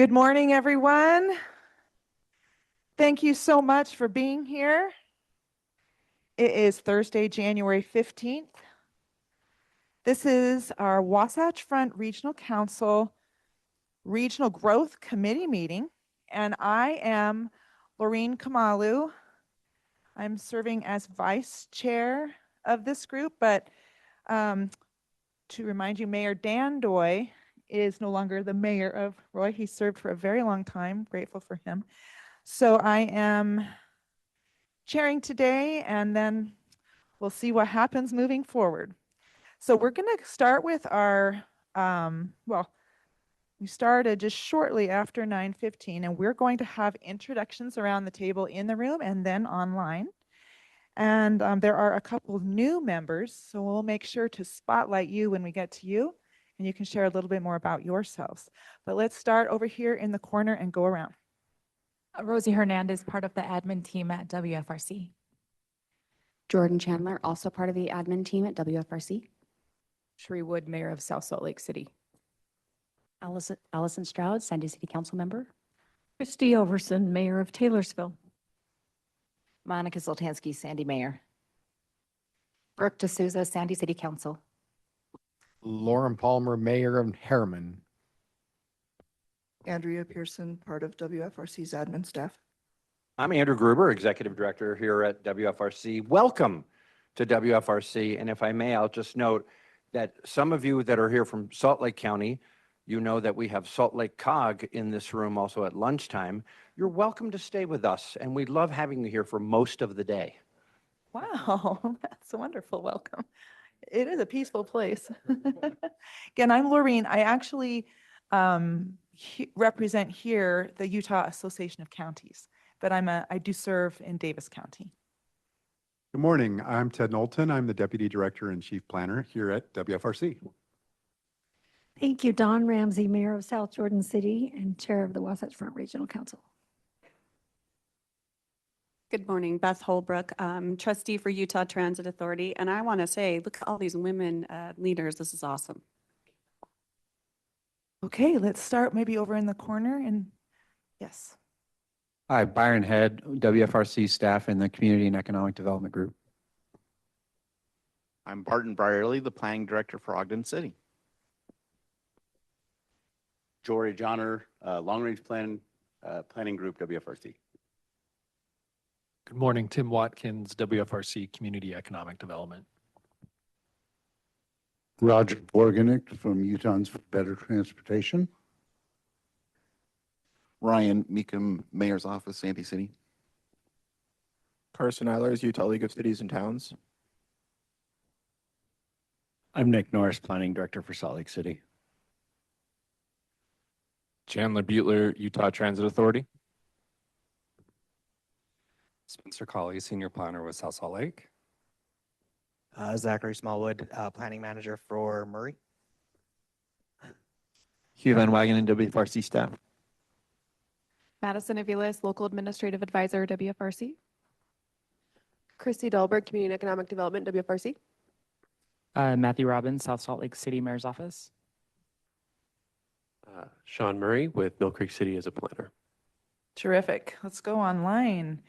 Good morning, everyone. Thank you so much for being here. It is Thursday, January 15th. This is our Wasatch Front Regional Council Regional Growth Committee meeting, and I am Laureen Kamalu. I'm serving as vice chair of this group, but to remind you, Mayor Dan Doy is no longer the mayor of Roy. He served for a very long time, grateful for him. So I am chairing today, and then we'll see what happens moving forward. So we're going to start with our, we started just shortly after 9:15, and we're going to have introductions around the table in the room and then online. And there are a couple of new members, so we'll make sure to spotlight you when we get to you, and you can share a little bit more about yourselves. But let's start over here in the corner and go around. Rosie Hernandez, part of the admin team at WFRC. Jordan Chandler, also part of the admin team at WFRC. Sheree Wood, Mayor of South Salt Lake City. Allison Stroud, Sandy City Council member. Christy Overson, Mayor of Taylorsville. Monica Zoltansky, Sandy Mayor. Brooke D'Souza, Sandy City Council. Lauren Palmer, Mayor of Harriman. Andrea Pearson, part of WFRC's admin staff. I'm Andrew Gruber, Executive Director here at WFRC. Welcome to WFRC. And if I may, I'll just note that some of you that are here from Salt Lake County, you know that we have Salt Lake COG in this room also at lunchtime. You're welcome to stay with us, and we love having you here for most of the day. Wow, that's a wonderful welcome. It is a peaceful place. Again, I'm Laureen. I actually represent here the Utah Association of Counties, but I do serve in Davis County. Good morning. I'm Ted Knowlton. I'm the Deputy Director and Chief Planner here at WFRC. Thank you, Don Ramsey, Mayor of South Jordan City and Chair of the Wasatch Front Regional Council. Good morning, Beth Holbrook, trustee for Utah Transit Authority. And I want to say, look at all these women leaders. This is awesome. Okay, let's start maybe over in the corner and yes. Hi, Byron Head, WFRC staff in the Community and Economic Development Group. I'm Barton Brierly, the Planning Director for Ogden City. Jory Johnner, Long Range Planning Group, WFRC. Good morning, Tim Watkins, WFRC Community Economic Development. Roger Borganick from Utahns for Better Transportation. Ryan Meekum, Mayor's Office, Sandy City. Carson Eilers, Utah League of Cities and Towns. I'm Nick Norris, Planning Director for Salt Lake City. Chandler Butler, Utah Transit Authority. Spencer Colley, Senior Planner with South Salt Lake. Zachary Smallwood, Planning Manager for Murray. Hugh Van Wagen, WFRC staff. Madison Aviles, Local Administrative Advisor, WFRC. Christy Dahlberg, Community and Economic Development, WFRC. Matthew Robbins, South Salt Lake City Mayor's Office. Sean Murray with Mill Creek City as a planner. Terrific. Let's go online.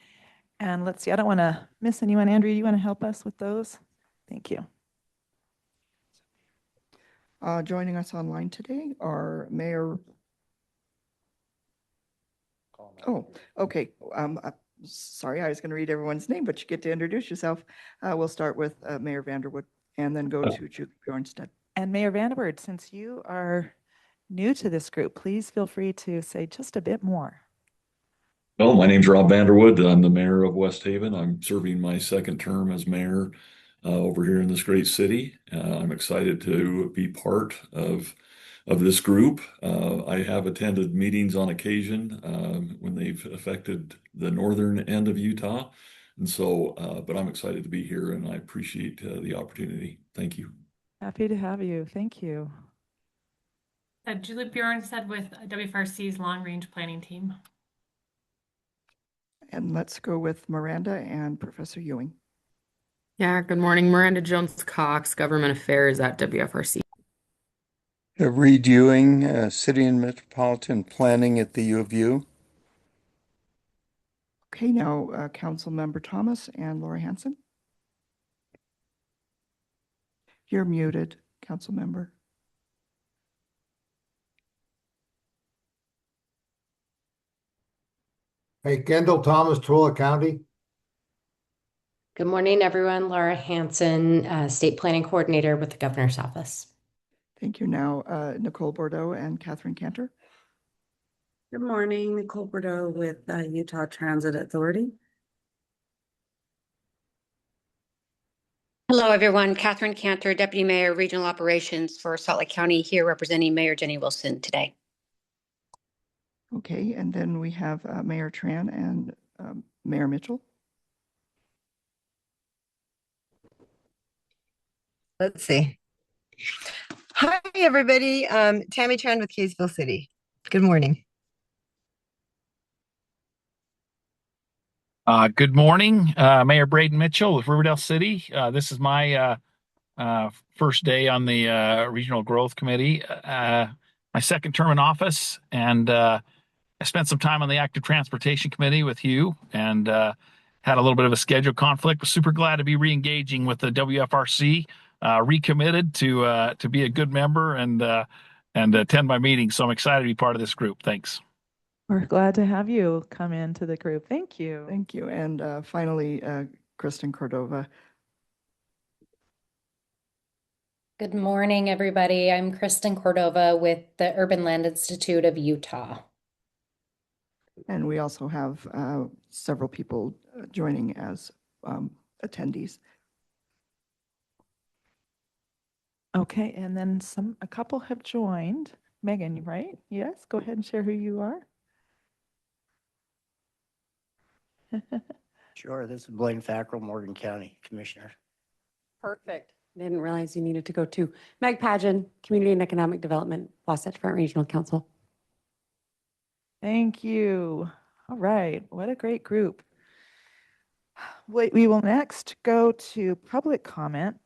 And let's see, I don't want to miss anyone. Andrea, you want to help us with those? Thank you. Joining us online today are Mayor. Oh, okay. Sorry, I was going to read everyone's name, but you get to introduce yourself. We'll start with Mayor Vanderwood and then go to Julie Bjornstad. And Mayor Vanderwood, since you are new to this group, please feel free to say just a bit more. Well, my name's Rob Vanderwood. I'm the mayor of West Haven. I'm serving my second term as mayor over here in this great city. I'm excited to be part of this group. I have attended meetings on occasion when they've affected the northern end of Utah. And so, but I'm excited to be here and I appreciate the opportunity. Thank you. Happy to have you. Thank you. Julie Bjornstad with WFRC's Long Range Planning Team. And let's go with Miranda and Professor Ewing. Yeah, good morning. Miranda Jones-Cox, Government Affairs at WFRC. Reed Ewing, City and Metropolitan Planning at the U of U. Okay, now Councilmember Thomas and Laura Hanson. You're muted, Councilmember. Hey, Kendall Thomas, Tooele County. Good morning, everyone. Laura Hanson, State Planning Coordinator with the Governor's Office. Thank you. Now, Nicole Bordeaux and Catherine Cantor. Good morning, Nicole Bordeaux with Utah Transit Authority. Hello, everyone. Catherine Cantor, Deputy Mayor, Regional Operations for Salt Lake County, here representing Mayor Jenny Wilson today. Okay, and then we have Mayor Tran and Mayor Mitchell. Let's see. Hi, everybody. Tammy Tran with Kaysville City. Good morning. Good morning, Mayor Braden Mitchell with Riverdale City. This is my first day on the Regional Growth Committee, my second term in office, and I spent some time on the Active Transportation Committee with you and had a little bit of a schedule conflict. Was super glad to be re-engaging with the WFRC, recommitted to be a good member and attend my meetings. So I'm excited to be part of this group. Thanks. We're glad to have you come into the group. Thank you. Thank you. And finally, Kristen Cordova. Good morning, everybody. I'm Kristen Cordova with the Urban Land Institute of Utah. And we also have several people joining as attendees. Okay, and then a couple have joined. Megan, right? Yes, go ahead and share who you are. Sure, this is Blaine Fackrell, Morgan County Commissioner. Perfect. Didn't realize you needed to go to Meg Pageon, Community and Economic Development, Wasatch Front Regional Council. Thank you. All right, what a great group. We will next go to public comment.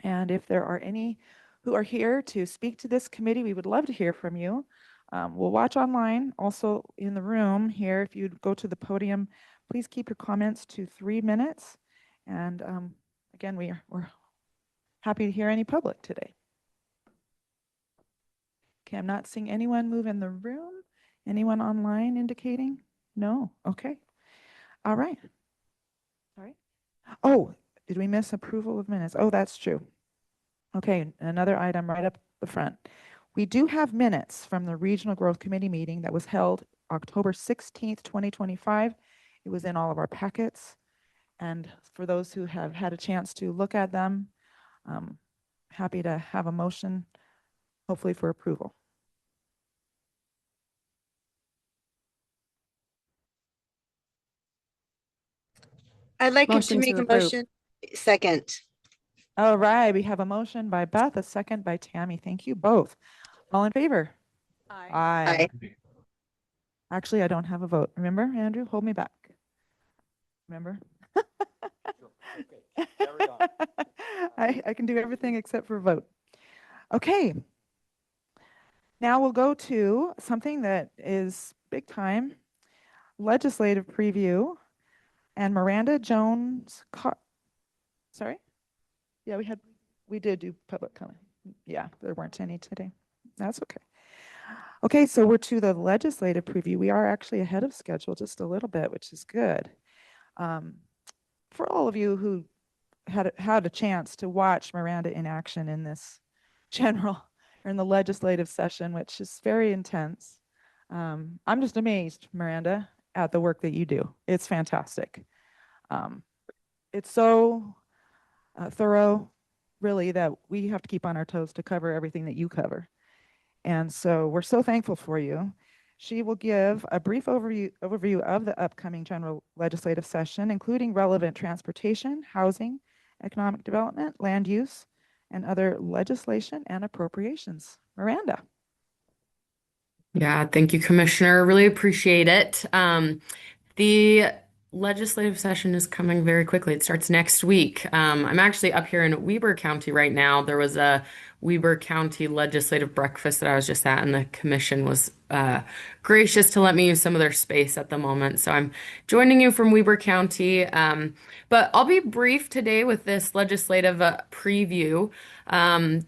And if there are any who are here to speak to this committee, we would love to hear from you. We'll watch online, also in the room here. If you go to the podium, please keep your comments to 3 minutes. And again, we're happy to hear any public today. Okay, I'm not seeing anyone move in the room. Anyone online indicating? No? Okay. All right. Sorry. Oh, did we miss approval of minutes? Oh, that's true. Okay, another item right up the front. We do have minutes from the Regional Growth Committee meeting that was held October 16th, 2025. It was in all of our packets. And for those who have had a chance to look at them, happy to have a motion, hopefully for approval. I'd like Motion to to make a approve. motion. Second. All right, we have a motion by Beth, a second by Tammy. Thank you both. All in favor? Aye. Actually, I don't have a vote. Remember, Andrew? Hold me back. Remember? I can do everything except for vote. Okay. Now we'll go to something that is big time, legislative preview, and Miranda Jones. Sorry? Yeah, we did do public comment. Yeah, there weren't any today. That's okay. Okay, so we're to the legislative preview. We are actually ahead of schedule just a little bit, which is good. For all of you who had a chance to watch Miranda in action in this general or in the legislative session, which is very intense. I'm just amazed, Miranda, at the work that you do. It's fantastic. It's so thorough, really, that we have to keep on our toes to cover everything that you cover. And so we're so thankful for you. She will give a brief overview of the upcoming general legislative session, including relevant transportation, housing, economic development, land use, and other legislation and appropriations. Miranda. Yeah, thank you, Commissioner. Really appreciate it. The legislative session is coming very quickly. It starts next week. I'm actually up here in Weber County right now. There was a Weber County legislative breakfast that I was just at, and the commission was gracious to let me use some of their space at the moment. So I'm joining you from Weber County. But I'll be brief today with this legislative preview.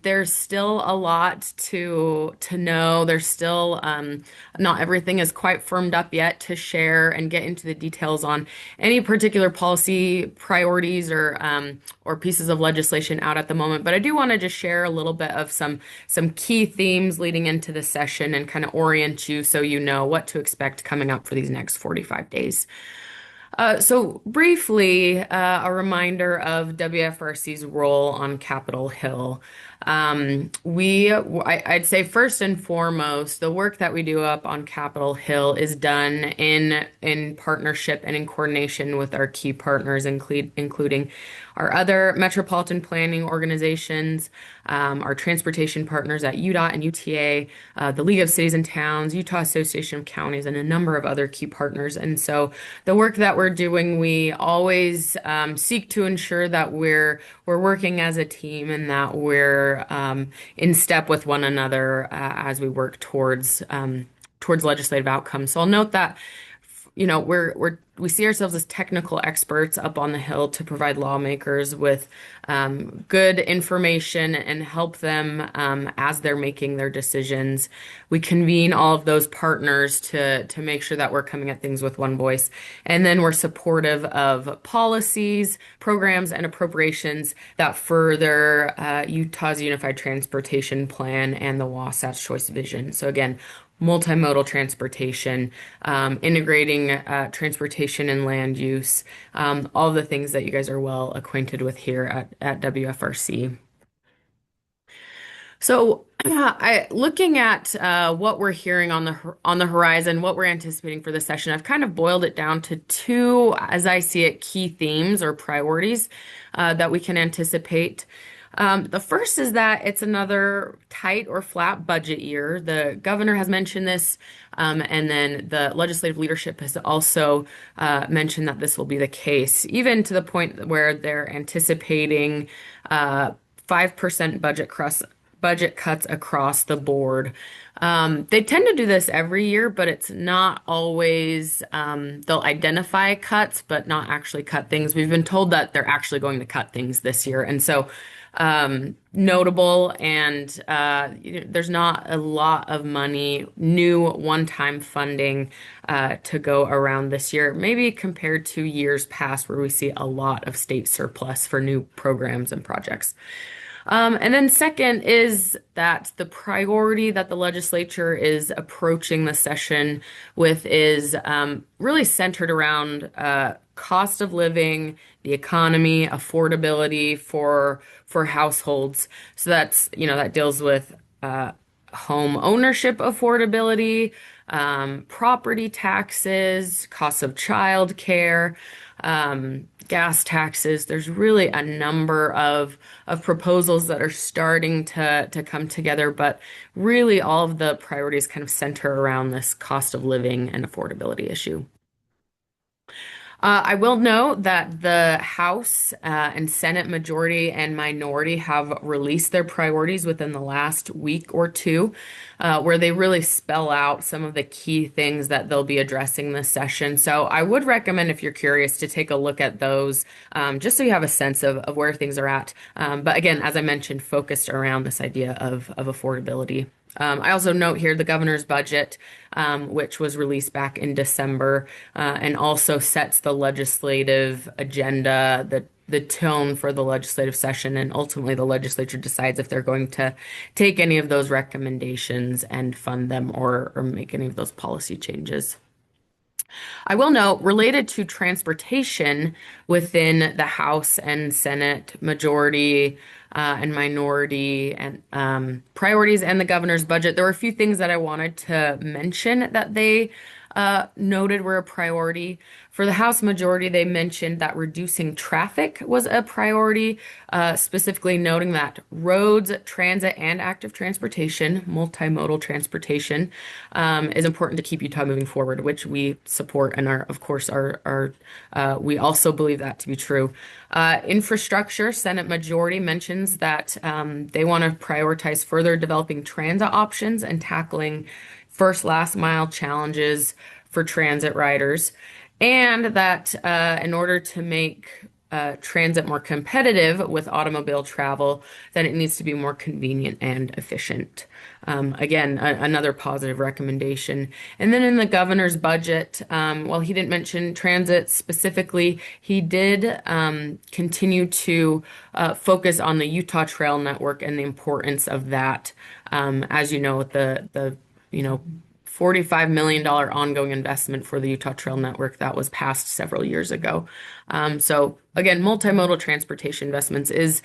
There's still a lot to know. There's still not everything is quite firmed up yet to share and get into the details on any particular policy priorities or pieces of legislation out at the moment. But I do want to just share a little bit of some key themes leading into the session and kind of orient you so you know what to expect coming up for these next 45 days. So briefly, a reminder of WFRC's role on Capitol Hill. I'd say first and foremost, the work that we do up on Capitol Hill is done in partnership and in coordination with our key partners, including our other metropolitan planning organizations, our transportation partners at UDOT and UTA, the League of Cities and Towns, Utah Association of Counties, and a number of other key partners. And so the work that we're doing, we always seek to ensure that we're working as a team and that we're in step with one another as we work towards legislative outcomes. So I'll note that we see ourselves as technical experts up on the Hill to provide lawmakers with good information and help them as they're making their decisions. We convene all of those partners to make sure that we're coming at things with one voice. And then we're supportive of policies, programs, and appropriations that further Utah's Unified Transportation Plan and the Wasatch Choice Vision. So again, multimodal transportation, integrating transportation and land use, all the things that you guys are well acquainted with here at WFRC. So looking at what we're hearing on the horizon, what we're anticipating for this session, I've kind of boiled it down to two, as I see it, key themes or priorities that we can anticipate. The first is that it's another tight or flat budget year. The governor has mentioned this, and then the legislative leadership has also mentioned that this will be the case, even to the point where they're anticipating 5% budget cuts across the board. They tend to do this every year, but it's not always, they'll identify cuts, but not actually cut things. We've been told that they're actually going to cut things this year. And so notable, and there's not a lot of money, new one-time funding to go around this year, maybe compared to years past where we see a lot of state surplus for new programs and projects. And then second is that the priority that the legislature is approaching the session with is really centered around cost of living, the economy, affordability for households. So that's, that deals with home ownership affordability, property taxes, costs of childcare, gas taxes. There's really a number of proposals that are starting to come together, but really all of the priorities kind of center around this cost of living and affordability issue. I will note that the House and Senate majority and minority have released their priorities within the last week or two, where they really spell out some of the key things that they'll be addressing this session. So I would recommend, if you're curious, to take a look at those, just so you have a sense of where things are at. But again, as I mentioned, focused around this idea of affordability. I also note here the governor's budget, which was released back in December, and also sets the legislative agenda, the tone for the legislative session, and ultimately the legislature decides if they're going to take any of those recommendations and fund them or make any of those policy changes. I will note, related to transportation within the House and Senate majority and minority and priorities and the governor's budget, there were a few things that I wanted to mention that they noted were a priority. For the House majority, they mentioned that reducing traffic was a priority, specifically noting that roads, transit, and active transportation, multimodal transportation, is important to keep Utah moving forward, which we support and are, of course, we also believe that to be true. Infrastructure, Senate majority mentions that they want to prioritize further developing transit options and tackling first last mile challenges for transit riders, and that in order to make transit more competitive with automobile travel, then it needs to be more convenient and efficient. Again, another positive recommendation. And then in the governor's budget, while he didn't mention transit specifically, he did continue to focus on the Utah Trail Network and the importance of that. As you know, with the $45 million ongoing investment for the Utah Trail Network that was passed several years ago. So again, multimodal transportation investments is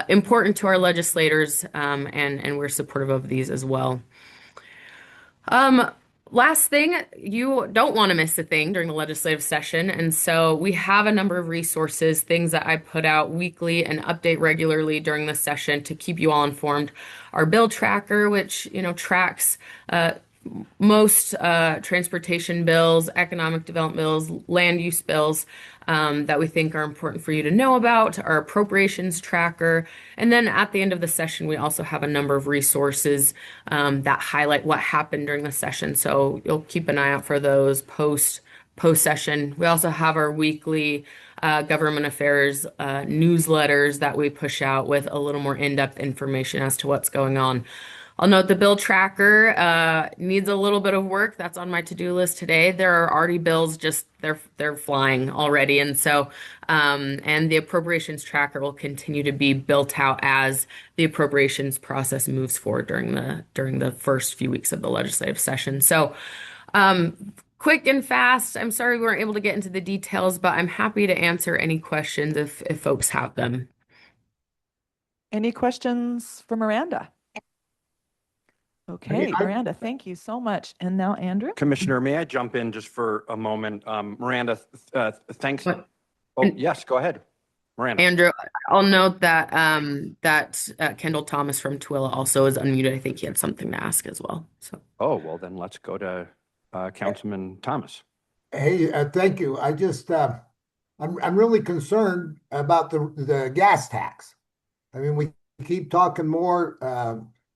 important to our legislators, and we're supportive of these as well. Last thing, you don't want to miss a thing during the legislative session. And so we have a number of resources, things that I put out weekly and update regularly during the session to keep you all informed. Our bill tracker, which, tracks most transportation bills, economic development bills, land use bills that we think are important for you to know about, our appropriations tracker. And then at the end of the session, we also have a number of resources that highlight what happened during the session. So you'll keep an eye out for those post session. We also have our weekly government affairs newsletters that we push out with a little more in-depth information as to what's going on. I'll note the bill tracker needs a little bit of work. That's on my to-do list today. There are already bills they're flying already. And so, and the appropriations tracker will continue to be built out as the appropriations process moves forward during the first few weeks of the legislative session. So, quick and fast. I'm sorry we weren't able to get into the details, but I'm happy to answer any questions if folks have them. Any questions for Miranda? Okay, Miranda, thank you so much. And now Andrew? Commissioner, may I jump in just for a moment? Miranda, thanks. Oh, yes, go ahead. Miranda. Andrew, I'll note that Kendall Thomas from Tooele also is unmuted. I think he had something to ask as well. So. Oh, well, then let's go to Councilman Thomas. Hey, thank you. I just, I'm really concerned about the gas tax. I mean, we keep talking more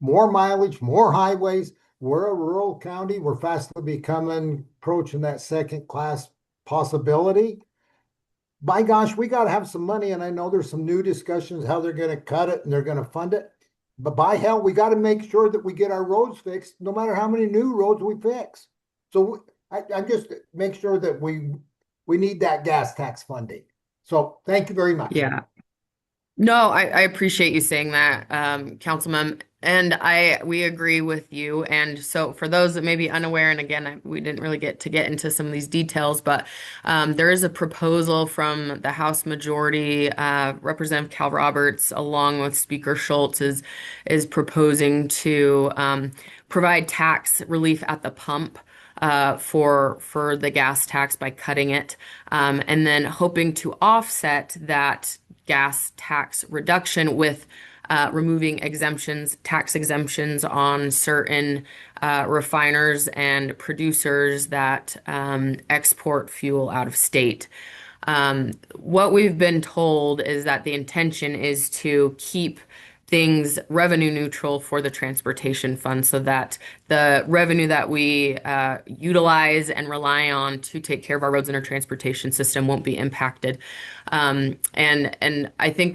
mileage, more highways. We're a rural county. We're fastly approaching that second class possibility. By gosh, we got to have some money. And I know there's some new discussions how they're going to cut it and they're going to fund it. But by hell, we got to make sure that we get our roads fixed, no matter how many new roads we fix. So I just make sure that we need that gas tax funding. So thank you very much. Yeah. No, I appreciate you saying that, Councilman, and we agree with you. And so for those that may be unaware, and again, we didn't really get into some of these details, but there is a proposal from the House majority, Representative Cal Roberts, along with Speaker Schultz, is proposing to provide tax relief at the pump for the gas tax by cutting it, and then hoping to offset that gas tax reduction with removing tax exemptions on certain refiners and producers that export fuel out of state. What we've been told is that the intention is to keep things revenue neutral for the transportation fund so that the revenue that we utilize and rely on to take care of our roads and our transportation system won't be impacted. And I think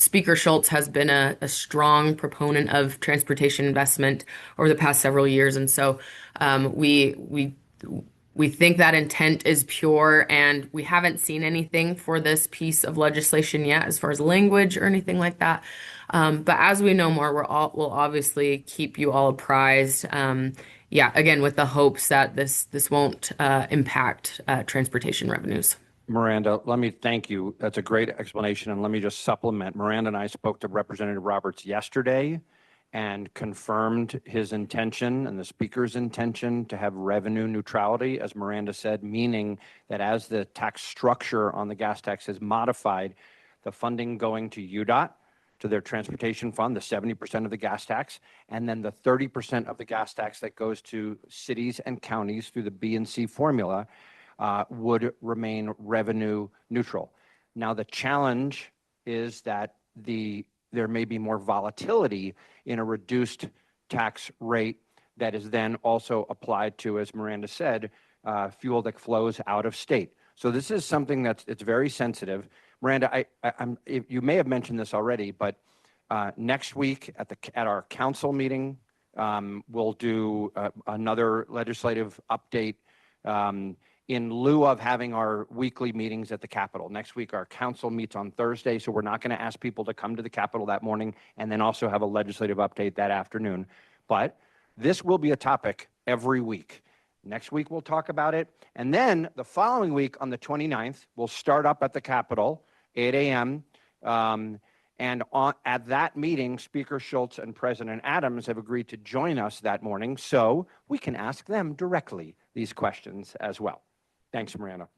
Speaker Schultz has been a strong proponent of transportation investment over the past several years. And so we think that intent is pure, and we haven't seen anything for this piece of legislation yet as far as language or anything like that. But as we know more, we'll obviously keep you all apprised. Again, with the hopes that this won't impact transportation revenues. Miranda, let me thank you. That's a great explanation. And let me just supplement. Miranda and I spoke to Representative Roberts yesterday, and confirmed his intention and the speaker's intention to have revenue neutrality, as Miranda said, meaning that as the tax structure on the gas tax is modified, the funding going to UDOT, to their transportation fund, the 70% of the gas tax, and then the 30% of the gas tax that goes to cities and counties through the B and C formula would remain revenue neutral. Now, the challenge is that there may be more volatility in a reduced tax rate that is then also applied to, as Miranda said, fuel that flows out of state. So this is something it's very sensitive. Miranda, you may have mentioned this already, but next week at our council meeting, we'll do another legislative update in lieu of having our weekly meetings at the Capitol. Next week, our council meets on Thursday, so we're not going to ask people to come to the Capitol that morning and then also have a legislative update that afternoon. But this will be a topic every week. Next week, we'll talk about it. And then the following week on the 29th, we'll start up at the Capitol, 8 a.m. And at that meeting, Speaker Schultz and President Adams have agreed to join us that morning, so we can ask them directly these questions as well. Thanks, Miranda.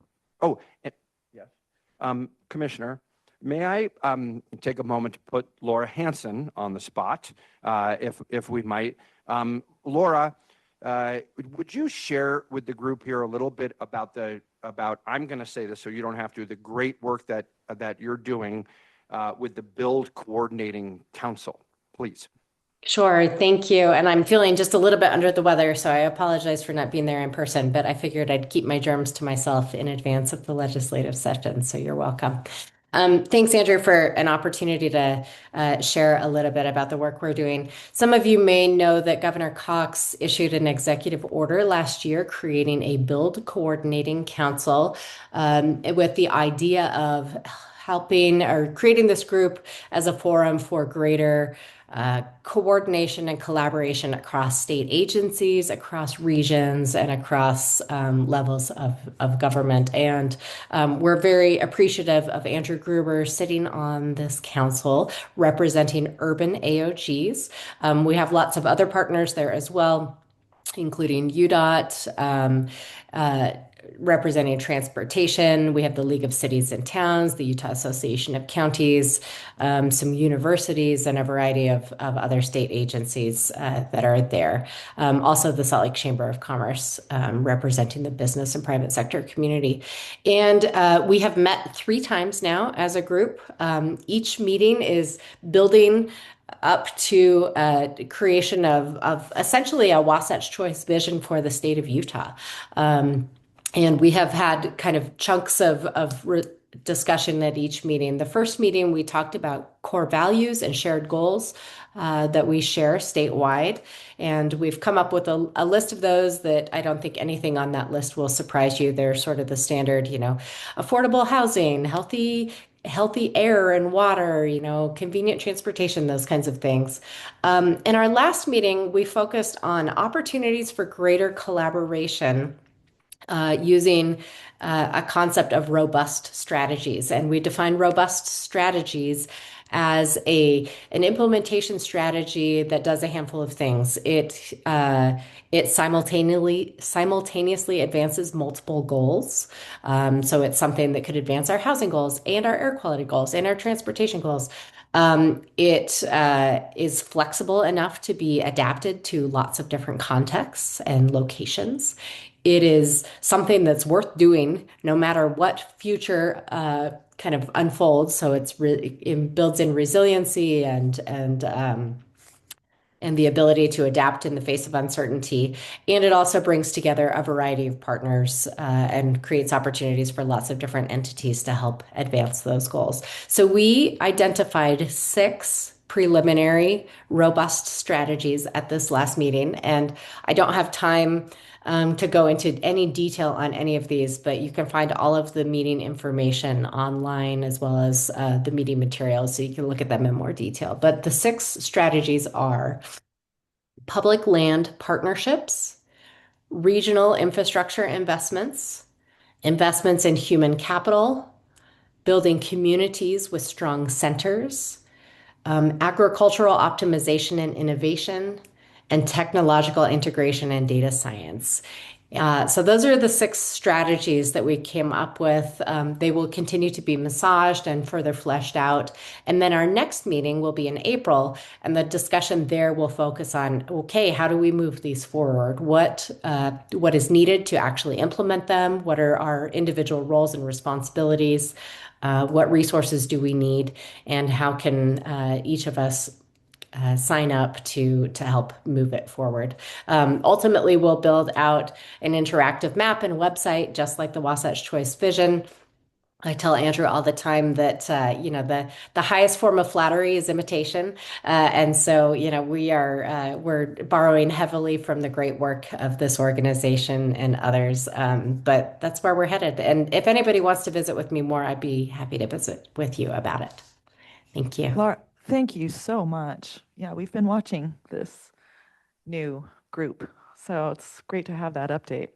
Oh, yes. Commissioner, may I take a moment to put Laura Hansen on the spot, if we might? Laura, would you share with the group here a little bit about I'm going to say this so you don't have to, the great work that you're doing with the Build Coordinating Council, please? Sure, thank you. And I'm feeling just a little bit under the weather, so I apologize for not being there in person, but I figured I'd keep my germs to myself in advance of the legislative session, so you're welcome. Thanks, Andrew, for an opportunity to share a little bit about the work we're doing. Some of you may know that Governor Cox issued an executive order last year creating a Build Coordinating Council with the idea of helping or creating this group as a forum for greater coordination and collaboration across state agencies, across regions, and across levels of government. And we're very appreciative of Andrew Gruber sitting on this council representing urban AOGs. We have lots of other partners there as well, including UDOT, representing transportation. We have the League of Cities and Towns, the Utah Association of Counties, some universities, and a variety of other state agencies that are there. Also the Salt Lake Chamber of Commerce, representing the business and private sector community. And we have met 3 times now as a group. Each meeting is building up to creation of essentially a Wasatch Choice Vision for the state of Utah. And we have had kind of chunks of discussion at each meeting. The first meeting, we talked about core values and shared goals that we share statewide. And we've come up with a list of those that I don't think anything on that list will surprise you. They're sort of the standard, affordable housing, healthy air and water, convenient transportation, those kinds of things. In our last meeting, we focused on opportunities for greater collaboration using a concept of robust strategies. And we define robust strategies as an implementation strategy that does a handful of things. It simultaneously advances multiple goals. So it's something that could advance our housing goals and our air quality goals and our transportation goals. It is flexible enough to be adapted to lots of different contexts and locations. It is something that's worth doing no matter what future kind of unfolds. So it builds in resiliency and the ability to adapt in the face of uncertainty. And it also brings together a variety of partners and creates opportunities for lots of different entities to help advance those goals. So we identified 6 preliminary robust strategies at this last meeting. And I don't have time to go into any detail on any of these, but you can find all of the meeting information online as well as the meeting materials, so you can look at them in more detail. But the 6 strategies are public land partnerships, regional infrastructure investments, investments in human capital, building communities with strong centers, agricultural optimization and innovation, and technological integration and data science. So those are the 6 strategies that we came up with. They will continue to be massaged and further fleshed out. And then our next meeting will be in April, and the discussion there will focus on, okay, how do we move these forward? What is needed to actually implement them? What are our individual roles and responsibilities? What resources do we need? And how can each of us sign up to help move it forward. Ultimately, we'll build out an interactive map and website, just like the Wasatch Choice Vision. I tell Andrew all the time that the highest form of flattery is imitation, and so we're borrowing heavily from the great work of this organization and others. But that's where we're headed. And if anybody wants to visit with me more, I'd be happy to visit with you about it. Thank you. Laura, thank you so much. Yeah, we've been watching this new group, so it's great to have that update.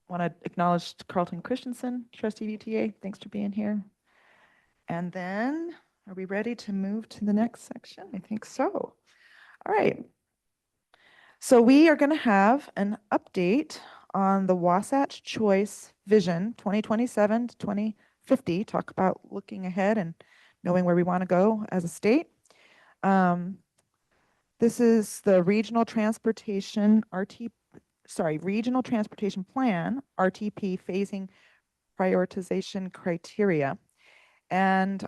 Want to acknowledge Carlton Christensen, trustee VTA. Thanks for being here. And then, are we ready to move to the next section? I think so. All right. So we are going to have an update on the Wasatch Choice Vision 2027 to 2050. Talk about looking ahead and knowing where we want to go as a state. This is the Regional Transportation Regional Transportation Plan, RTP phasing prioritization criteria. And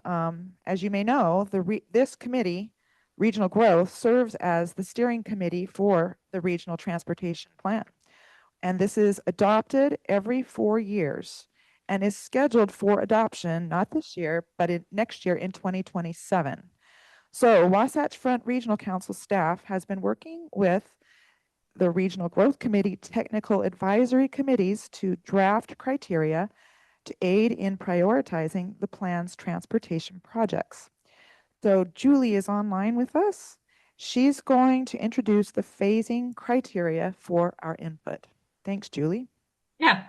as you may know, this committee, Regional Growth, serves as the steering committee for the Regional Transportation Plan. And this is adopted every 4 years and is scheduled for adoption, not this year, but next year in 2027. So Wasatch Front Regional Council staff has been working with the Regional Growth Committee technical advisory committees to draft criteria to aid in prioritizing the plan's transportation projects. So Julie is online with us. She's going to introduce the phasing criteria for our input. Thanks, Julie. Yeah,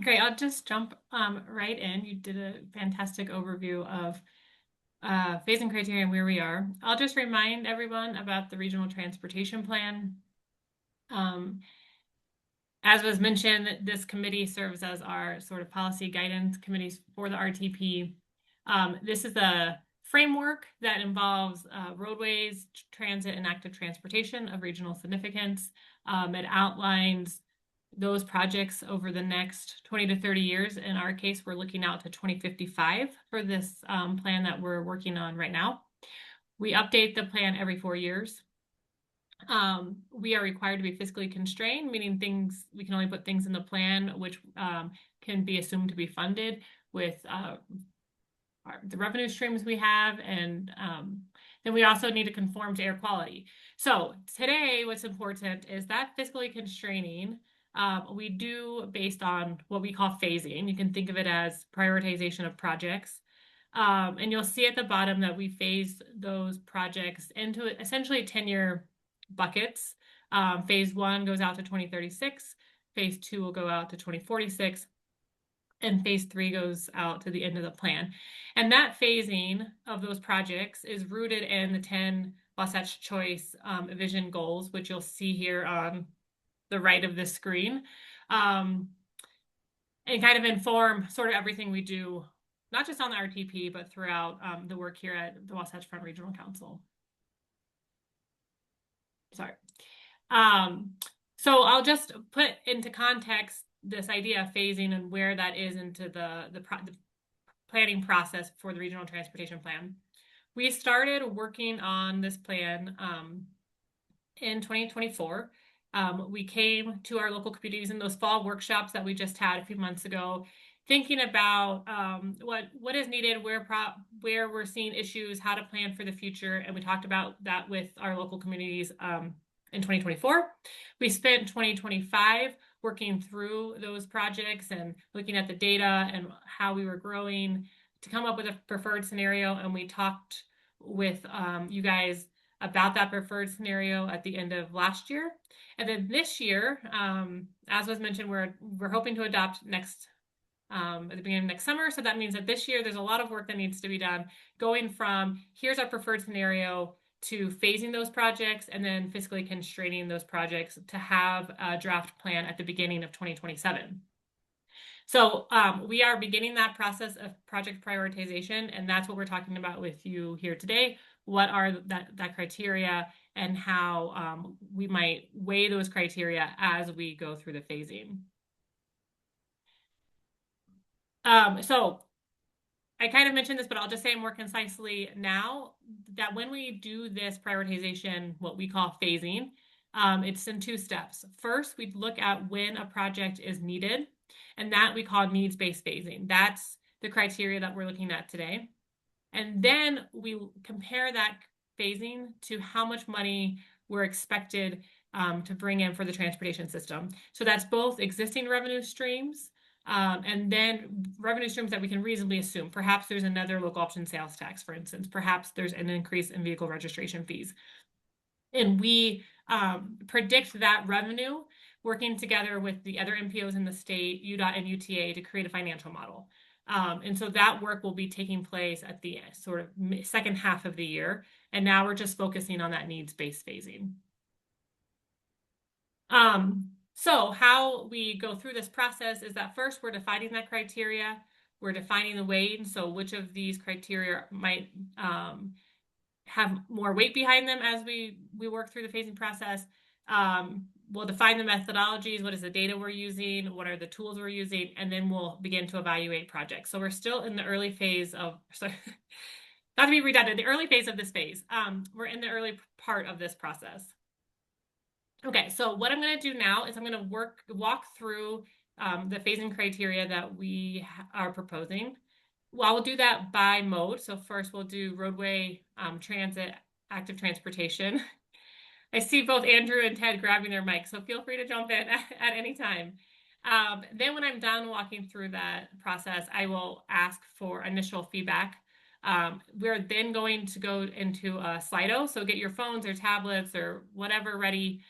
great. I'll just jump right in. You did a fantastic overview of phasing criteria and where we are. I'll just remind everyone about the Regional Transportation Plan. As was mentioned, this committee serves as our sort of policy guidance committees for the RTP. This is a framework that involves roadways, transit, and active transportation of regional significance. It outlines those projects over the next 20 to 30 years. In our case, we're looking out to 2055 for this plan that we're working on right now. We update the plan every 4 years. We are required to be fiscally constrained, meaning we can only put things in the plan which can be assumed to be funded with the revenue streams we have, and then we also need to conform to air quality. So today, what's important is that fiscally constraining we do based on what we call phasing. You can think of it as prioritization of projects. And you'll see at the bottom that we phase those projects into essentially 10-year buckets. Phase 1 goes out to 2036. Phase 2 will go out to 2046. And phase 3 goes out to the end of the plan. And that phasing of those projects is rooted in the 10 Wasatch Choice Vision goals, which you'll see here on the right of this screen, and kind of inform sort of everything we do, not just on the RTP, but throughout the work here at the Wasatch Front Regional Council. Sorry. So I'll just put into context this idea of phasing and where that is into the planning process for the Regional Transportation Plan. We started working on this plan in 2024. We came to our local communities in those fall workshops that we just had a few months ago, thinking about what is needed, where we're seeing issues, how to plan for the future, and we talked about that with our local communities in 2024. We spent 2025 working through those projects and looking at the data and how we were growing to come up with a preferred scenario, and we talked with you guys about that preferred scenario at the end of last year. And then this year, as was mentioned, we're hoping to adopt next at the beginning of next summer. So that means that this year there's a lot of work that needs to be done, going from here's our preferred scenario to phasing those projects and then fiscally constraining those projects to have a draft plan at the beginning of 2027. So we are beginning that process of project prioritization, and that's what we're talking about with you here today. What are that criteria and how we might weigh those criteria as we go through the phasing. So I kind of mentioned this, but I'll just say it more concisely now, that when we do this prioritization, what we call phasing, it's in 2 steps. First, we look at when a project is needed, and that we call needs-based phasing. That's the criteria that we're looking at today. And then we compare that phasing to how much money we're expected to bring in for the transportation system. So that's both existing revenue streams and then revenue streams that we can reasonably assume. Perhaps there's another local option sales tax, for instance. Perhaps there's an increase in vehicle registration fees. And we predict that revenue working together with the other MPOs in the state, UDOT and UTA, to create a financial model. And so that work will be taking place at the sort of second half of the year. And now we're just focusing on that needs-based phasing. So how we go through this process is that first we're defining that criteria. We're defining the weight. So which of these criteria might have more weight behind them as we work through the phasing process. We'll define the methodologies. What is the data we're using? What are the tools we're using? And then we'll begin to evaluate projects. So we're still in the early phase of, sorry, not to be redundant, the early phase of this phase. We're in the early part of this process. Okay, so what I'm going to do now is I'm going to walk through the phasing criteria that we are proposing. Well, we'll do that by mode. So first we'll do roadway, transit, active transportation. I see both Andrew and Ted grabbing their mics, so feel free to jump in at any time. Then when I'm done walking through that process, I will ask for initial feedback. We're then going to go into a Slido, so get your phones or tablets or whatever ready.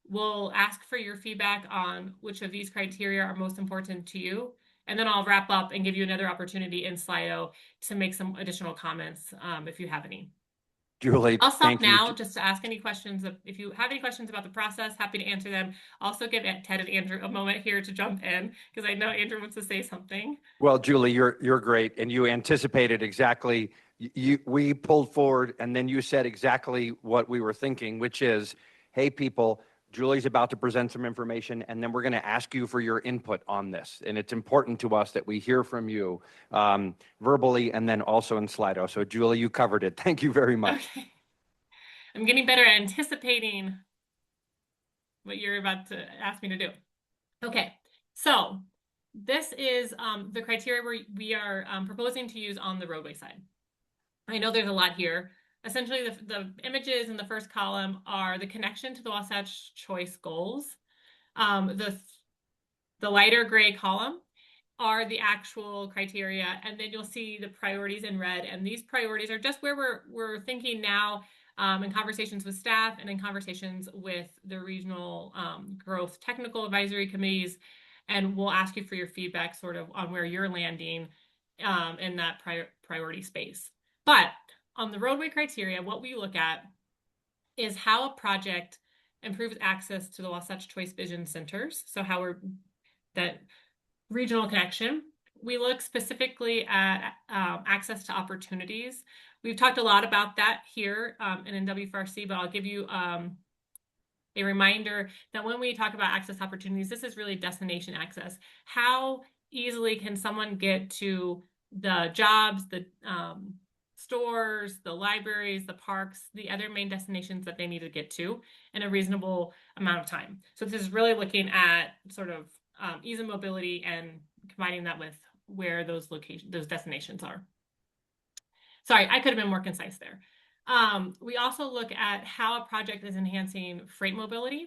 We'll ask for your feedback on which of these criteria are most important to you. And then I'll wrap up and give you another opportunity in Slido to make some additional comments if you have any. Julie, I'll stop thank you. now just to ask any questions. If you have any questions about the process, happy to answer them. Also give Ted and Andrew a moment here to jump in because I know Andrew wants to say something. Well, Julie, you're great, and you anticipated exactly. We pulled forward, and then you said exactly what we were thinking, which is, hey, people, Julie's about to present some information, and then we're going to ask you for your input on this. And it's important to us that we hear from you verbally and then also in Slido. So, Julie, you covered it. Thank you very much. Okay. I'm getting better at anticipating what you're about to ask me to do. Okay, so this is the criteria we are proposing to use on the roadway side. I know there's a lot here. Essentially, the images in the first column are the connection to the Wasatch Choice goals. The lighter gray column are the actual criteria, and then you'll see the priorities in red. And these priorities are just where we're thinking now in conversations with staff and in conversations with the regional growth technical advisory committees. And we'll ask you for your feedback sort of on where you're landing in that priority space. But on the roadway criteria, what we look at is how a project improves access to the Wasatch Choice Vision centers. So how that regional connection. We look specifically at access to opportunities. We've talked a lot about that here and in WFRC, but I'll give you a reminder that when we talk about access opportunities, this is really destination access. How easily can someone get to the jobs, the stores, the libraries, the parks, the other main destinations that they need to get to in a reasonable amount of time. So this is really looking at sort of ease of mobility and combining that with where those destinations are. Sorry, I could have been more concise there. We also look at how a project is enhancing freight mobility.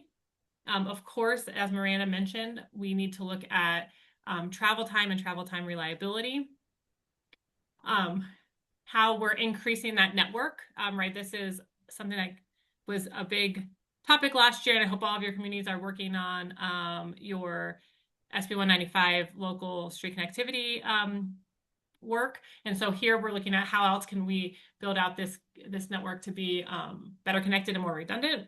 Of course, as Miranda mentioned, we need to look at travel time and travel time reliability. How we're increasing that network, right? This is something that was a big topic last year, and I hope all of your communities are working on your SB 195 local street connectivity work. And so here we're looking at how else can we build out this network to be better connected and more redundant.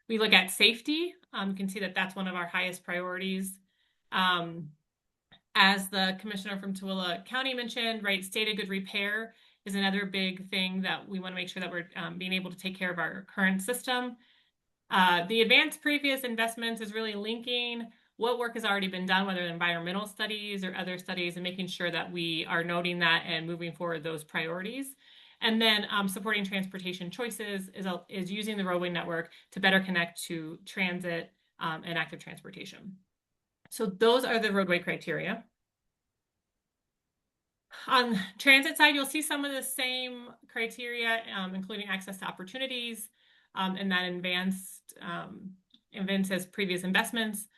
We look at safety. You can see that that's one of our highest priorities. As the commissioner from Tooele County mentioned, right, state of good repair is another big thing that we want to make sure that we're being able to take care of our current system. The advanced previous investments is really linking what work has already been done, whether environmental studies or other studies, and making sure that we are noting that and moving forward those priorities. And then supporting transportation choices is using the roadway network to better connect to transit and active transportation. So those are the roadway criteria. On transit side, you'll see some of the same criteria, including access to opportunities and that advanced as previous investments.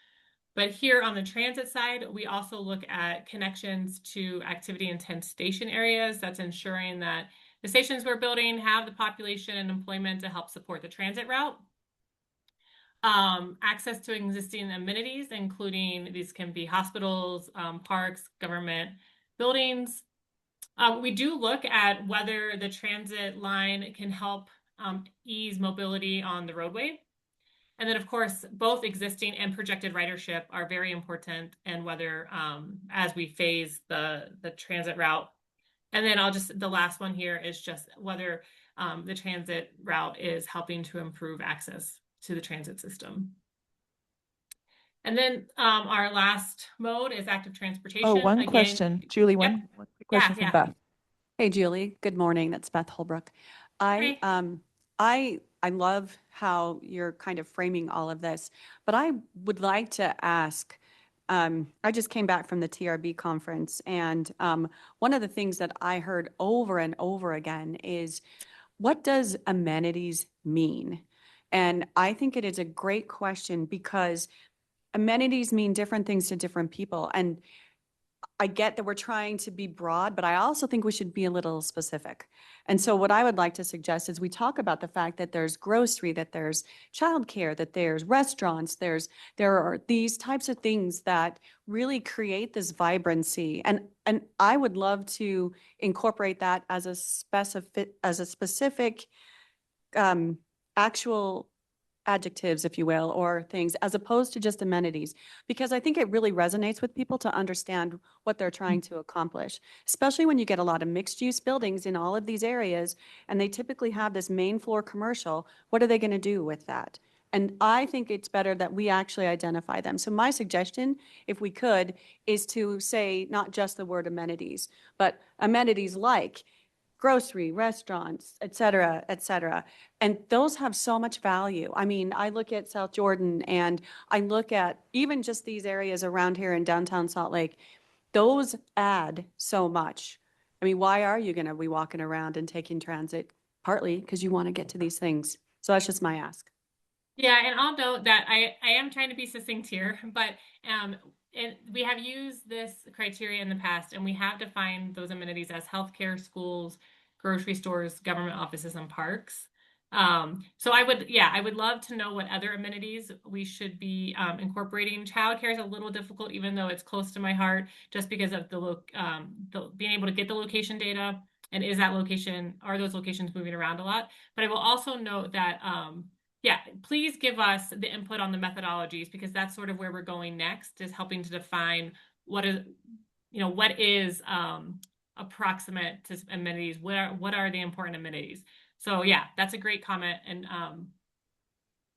But here on the transit side, we also look at connections to activity intense station areas. That's ensuring that the stations we're building have the population and employment to help support the transit route. Access to existing amenities, including these can be hospitals, parks, government buildings. We do look at whether the transit line can help ease mobility on the roadway. And then, of course, both existing and projected ridership are very important, and whether as we phase the transit route. And then the last one here is just whether the transit route is helping to improve access to the transit system. And then our last mode is active transportation. Oh, one Again, question, Julie, yep. one quick question from Yeah. Beth. Hey, Julie. Good morning. That's Beth Holbrook. I love how you're kind of framing all of this, but I would like to ask, I just came back from the TRB conference, and one of the things that I heard over and over again is, what does amenities mean? And I think it is a great question because amenities mean different things to different people. And I get that we're trying to be broad, but I also think we should be a little specific. And so what I would like to suggest is we talk about the fact that there's grocery, that there's childcare, that there's restaurants, there are these types of things that really create this vibrancy. And I would love to incorporate that as a specific actual adjectives, if you will, or things, as opposed to just amenities, because I think it really resonates with people to understand what they're trying to accomplish, especially when you get a lot of mixed use buildings in all of these areas, and they typically have this main floor commercial. What are they going to do with that? And I think it's better that we actually identify them. So my suggestion, if we could, is to say not just the word amenities, but amenities like grocery, restaurants, et cetera, et cetera. And those have so much value. I mean, I look at South Jordan and I look at even just these areas around here in downtown Salt Lake. Those add so much. I mean, why are you going to be walking around and taking transit? Partly because you want to get to these things. So that's just my ask. Yeah, and I'll note that I am trying to be succinct here, but we have used this criteria in the past, and we have defined those amenities as healthcare, schools, grocery stores, government offices, and parks. So I would love to know what other amenities we should be incorporating. Childcare is a little difficult, even though it's close to my heart, just because of the being able to get the location data, and are those locations moving around a lot? But I will also note that please give us the input on the methodologies, because that's sort of where we're going next, is helping to define what is approximate to amenities. What are the important amenities? So yeah, that's a great comment. And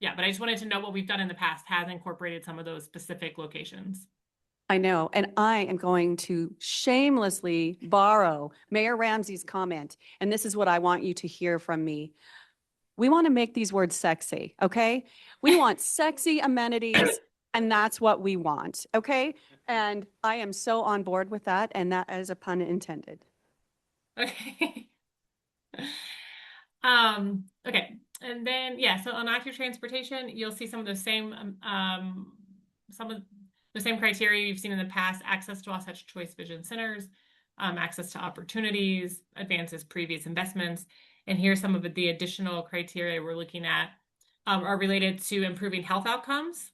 but I just wanted to know what we've done in the past has incorporated some of those specific locations. I know, and I am going to shamelessly borrow Mayor Ramsey's comment, and this is what I want you to hear from me. We want to make these words sexy, okay? We want sexy amenities, and that's what we want, okay? And I am so on board with that, and that is a pun intended. Okay. Okay. And then, so on active transportation, you'll see some of the same criteria you've seen in the past: access to Wasatch Choice Vision centers, access to opportunities, advances previous investments. And here's some of the additional criteria we're looking at are related to improving health outcomes,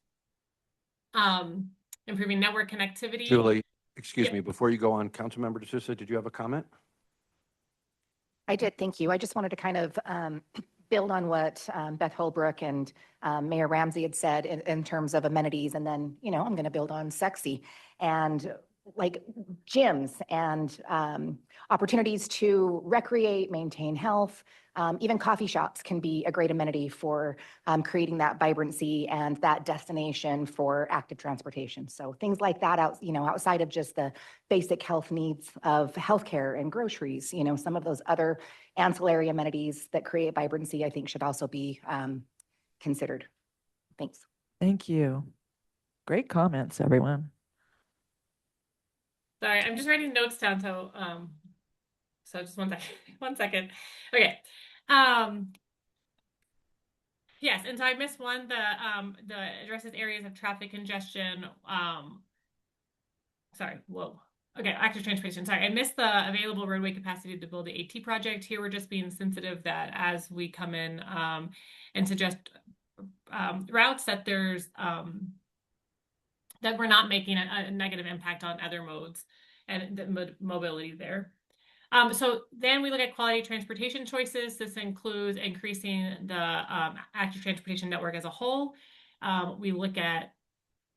improving network connectivity. Julie, excuse Yep. me, before you go on, Councilmember D'Souza, did you have a comment? I did, thank you. I just wanted to kind of build on what Beth Holbrook and Mayor Ramsey had said in terms of amenities, and then, you know, I'm going to build on sexy and like gyms and opportunities to recreate, maintain health. Even coffee shops can be a great amenity for creating that vibrancy and that destination for active transportation. So things like that out, you know, outside of just the basic health needs of healthcare and groceries, you know, some of those other ancillary amenities that create vibrancy, I think should also be considered. Thanks. Thank you. Great comments, everyone. Sorry, I'm just writing notes down. So just one second. 1 second. Okay. Yes, and so I missed one. The addresses areas of traffic congestion. Sorry. Whoa. Okay, active transportation. Sorry, I missed the available roadway capacity to build the AT project. Here, we're just being sensitive that as we come in and suggest routes, that there's that we're not making a negative impact on other modes and the mobility there. So then we look at quality transportation choices. This includes increasing the active transportation network as a whole. We look at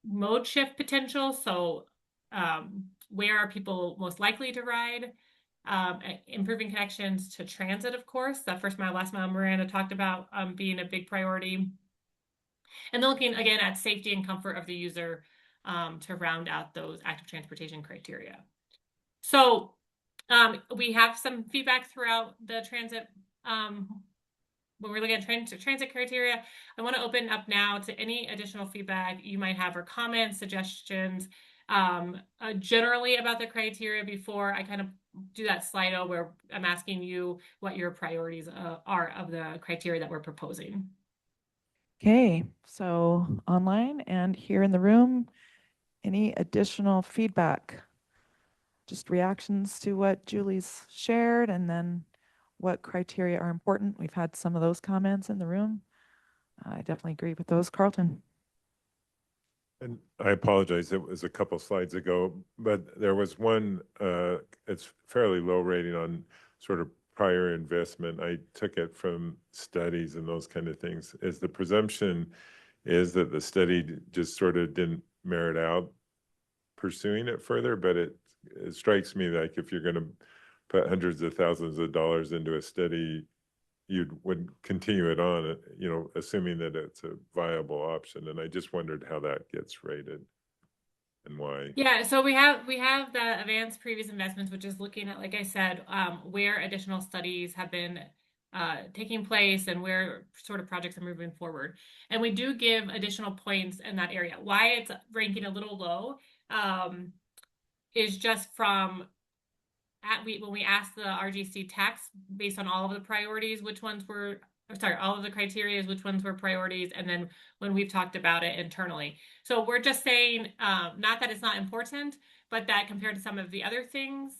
mode shift potential. So where are people most likely to ride? Improving connections to transit, of course. That first mile, last mile Miranda talked about being a big priority. And then looking again at safety and comfort of the user to round out those active transportation criteria. So we have some feedback throughout the transit. When we're looking at transit criteria, I want to open up now to any additional feedback you might have or comments, suggestions, generally about the criteria before I kind of do that Slido where I'm asking you what your priorities are of the criteria that we're proposing. Okay, so online and here in the room, any additional feedback? Just reactions to what Julie's shared, and then what criteria are important. We've had some of those comments in the room. I definitely agree with those. Carlton. And I apologize, it was a couple slides ago, but there was one, it's fairly low rating on sort of prior investment. I took it from studies and those kind of things. Is the presumption is that the study just sort of didn't merit out pursuing it further, but it strikes me like if you're going to put hundreds of thousands of dollars into a study, would continue it on, you know, assuming that it's a viable option. And I just wondered how that gets rated and why. Yeah, so we have the advanced previous investments, which is looking at, like I said, where additional studies have been taking place and where sort of projects are moving forward. And we do give additional points in that area. Why it's ranking a little low is just from when we asked the RGC tax based on all of the priorities, which ones were, all of the criteria, which ones were priorities, and then when we've talked about it internally. So we're just saying, not that it's not important, but that compared to some of the other things,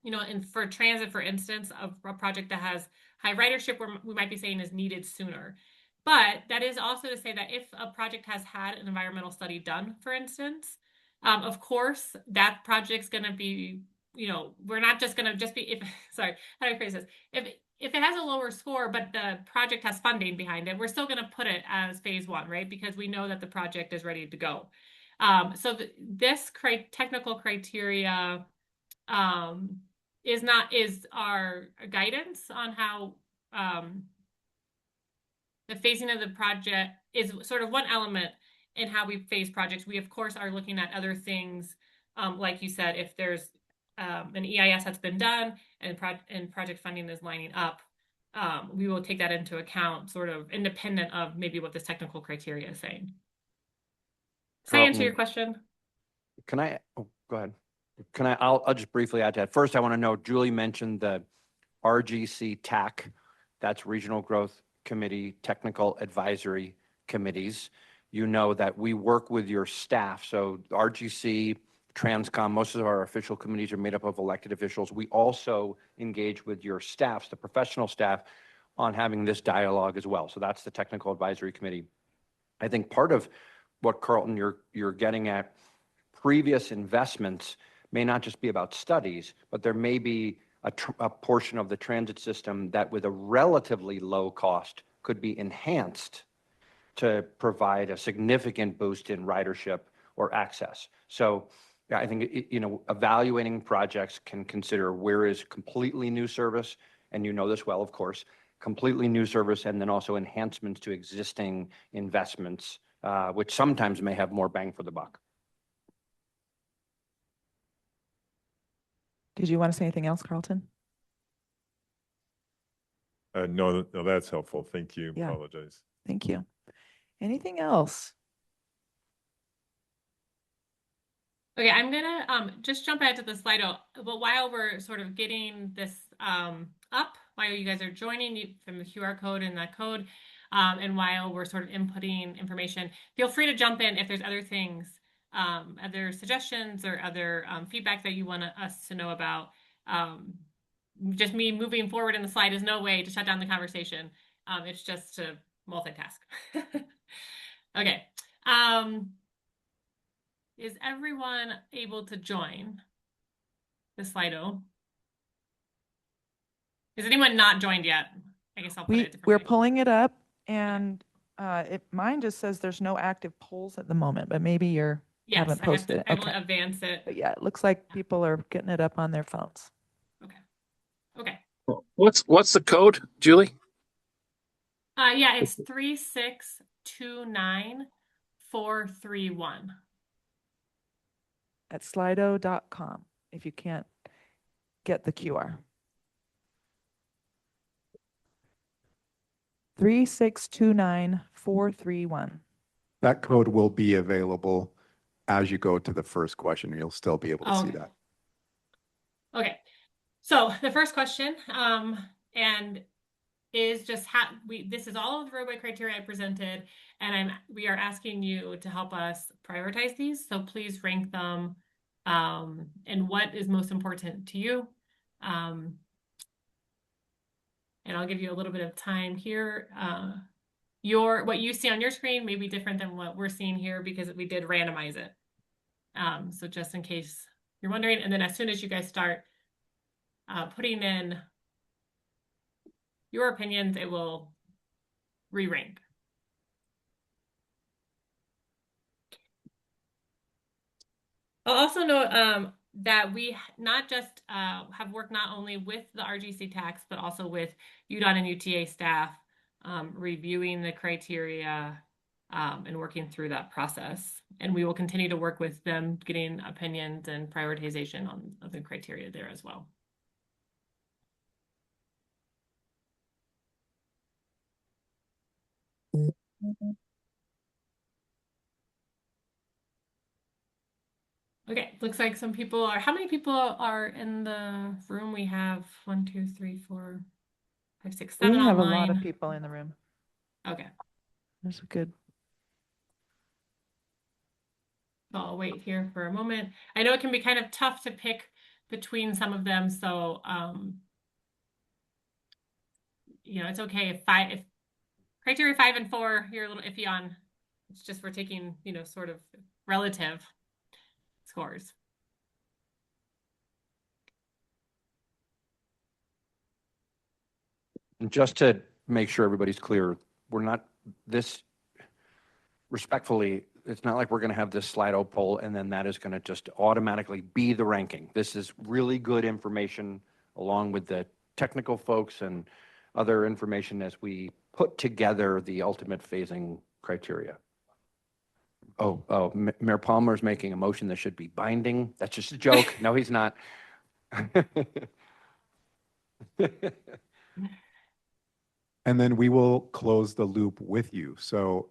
you know, and for transit, for instance, a project that has high ridership, we might be saying is needed sooner. But that is also to say that if a project has had an environmental study done, for instance, of course, that project's going to be, you know, we're not just going to just be, sorry, how do I phrase this? If it has a lower score, but the project has funding behind it, we're still going to put it as phase one, right? Because we know that the project is ready to go. So this technical criteria is our guidance on how the phasing of the project is sort of one element in how we phase projects. We, of course, are looking at other things, like you said, if there's an EIS that's been done and project funding is lining up, we will take that into account, sort of independent of maybe what this technical criteria is saying. Does that answer your question? Can I, go ahead. I'll just briefly add to that. First, I want to know, Julie mentioned the RGC TAC, that's Regional Growth Committee, Technical Advisory Committees. You know that we work with your staff. So RGC, Transcom, most of our official committees are made up of elected officials. We also engage with your staffs, the professional staff, on having this dialogue as well. So that's the Technical Advisory Committee. I think part of what Carlton you're getting at, previous investments may not just be about studies, but there may be a portion of the transit system that with a relatively low cost could be enhanced to provide a significant boost in ridership or access. So yeah, I think, evaluating projects can consider where is completely new service, and you know this well, of course, completely new service, and then also enhancements to existing investments, which sometimes may have more bang for the buck. Did you want to say anything else, Carlton? No, that's helpful. Thank you. Yeah. Apologize. Thank you. Anything else? Okay, I'm gonna just jump ahead to the Slido. But while we're sort of getting this up, while you guys are joining from the QR code and that code, and while we're sort of inputting information, feel free to jump in if there's other things, other suggestions or other feedback that you want us to know about. Just me moving forward in the slide is no way to shut down the conversation. It's just to multitask. Okay. Is everyone able to join the Slido? Is anyone not joined yet? I guess I'll put it a different We're way. pulling it up, and mine just says there's no active polls at the moment, but maybe you Yes, haven't I have posted it. to, I will Okay. advance it. But yeah, it looks like people are getting it up on their phones. Okay. What's the code, Julie? Yeah, it's 3629431. At slido.com if you can't get the QR. 3629431. That code will be available as you go to the first question. You'll still be able to see that. Okay. So the first question, and is just how this is all of the roadway criteria I presented, and we are asking you to help us prioritize these. So please rank them, and what is most important to you. And I'll give you a little bit of time here. What you see on your screen may be different than what we're seeing here because we did randomize it. So just in case you're wondering, and then as soon as you guys start putting in your opinions, it will re-rank. I'll also note that we not just have worked not only with the RGC tax, but also with UDOT and UTA staff reviewing the criteria and working through that process. And we will continue to work with them, getting opinions and prioritization on the criteria there as well. Okay, looks like some people are, how many people are in the room? We have 1, 2, 3, 4, 5, 6, 7 We have online. a lot of people in the room. Okay. That's good. I'll wait here for a moment. I know it can be kind of tough to pick between some of them, so it's okay if criteria 5 and 4 you're a little iffy on. It's just we're taking, sort of relative scores. And just to make sure everybody's clear, we're not respectfully, it's not like we're going to have this Slido poll and then that is going to just automatically be the ranking. This is really good information along with the technical folks and other information as we put together the ultimate phasing criteria. Mayor Palmer is making a motion that should be binding. That's just a joke. No, he's not. And then we will close the loop with you. So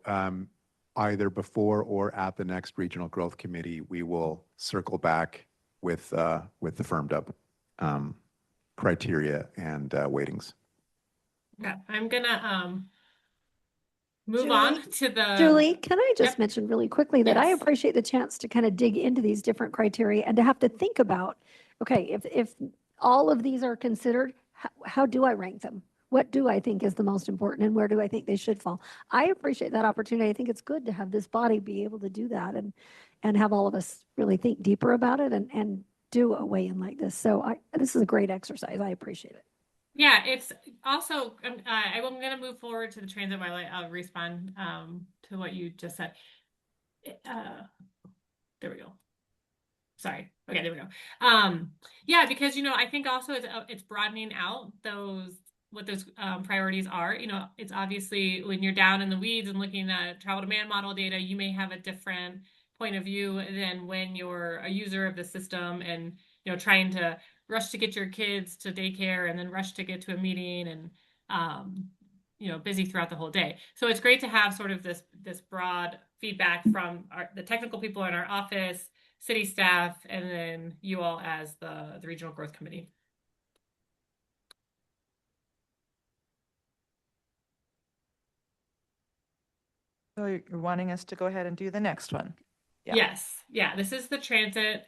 either before or at the next Regional Growth Committee, we will circle back with the firmed up criteria and weightings. Yeah, I'm gonna move Julie, on to the Julie, can I just mention really quickly that I Yes. appreciate the chance to kind of dig into these different criteria and to have to think about, okay, if all of these are considered, how do I rank them? what do I think is the most important and where do I think they should fall? I appreciate that opportunity. I think it's good to have this body be able to do that and have all of us really think deeper about it and do a weigh-in like this. So this is a great exercise. I appreciate it. Yeah, it's also, I'm going to move forward to the transit while I'll respond to what you just said. There we go. Sorry. Okay, there we go. Yeah, because, I think also it's broadening out what those priorities are. It's obviously when you're down in the weeds and looking at travel demand model data, you may have a different point of view than when you're a user of the system and, trying to rush to get your kids to daycare and then rush to get to a meeting and, busy throughout the whole day. So it's great to have sort of this broad feedback from the technical people in our office, city staff, and then you all as the Regional Growth Committee. So you're wanting us to go ahead and do the next one? Yeah. Yes. Yeah. This is the transit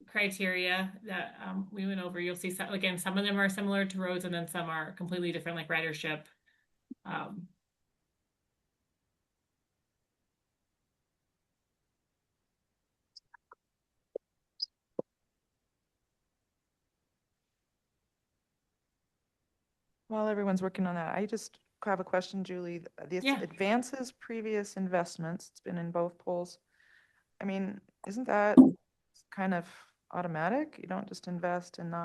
criteria that we went over. You'll see some of them are similar to roads and then some are completely different, like ridership. While everyone's working on that, I just have a question, Julie. This advances previous investments, it's been in both polls. I mean, isn't that kind of automatic? You don't just invest and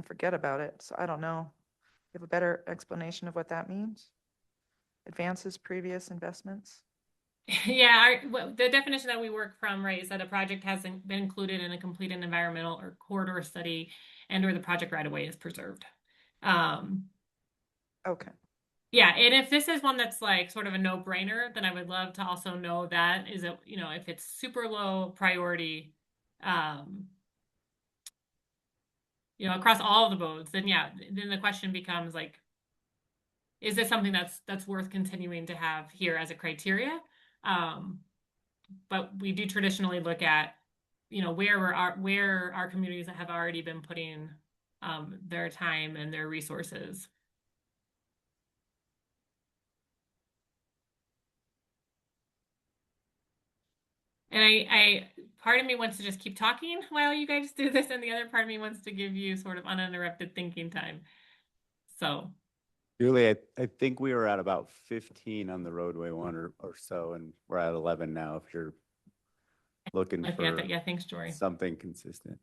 forget about it. So I don't know. You have a better explanation of what that means? Advances previous investments? Yeah, the definition that we work from, right, is that a project hasn't been included in a completed environmental or corridor study and or the project right away is preserved. Okay. Yeah, and if this is one that's like sort of a no-brainer, then I would love to also know that is it, if it's super low priority, across all of the modes, then then the question becomes like, is this something that's worth continuing to have here as a criteria? But we do traditionally look at, where our communities have already been putting their time and their resources. And I part of me wants to just keep talking while you guys do this, and the other part of me wants to give you sort of uninterrupted thinking time. So, Julie, I think we were at about 15 on the roadway one or so, and we're at 11 now if you're looking for thanks, Jory. something consistent.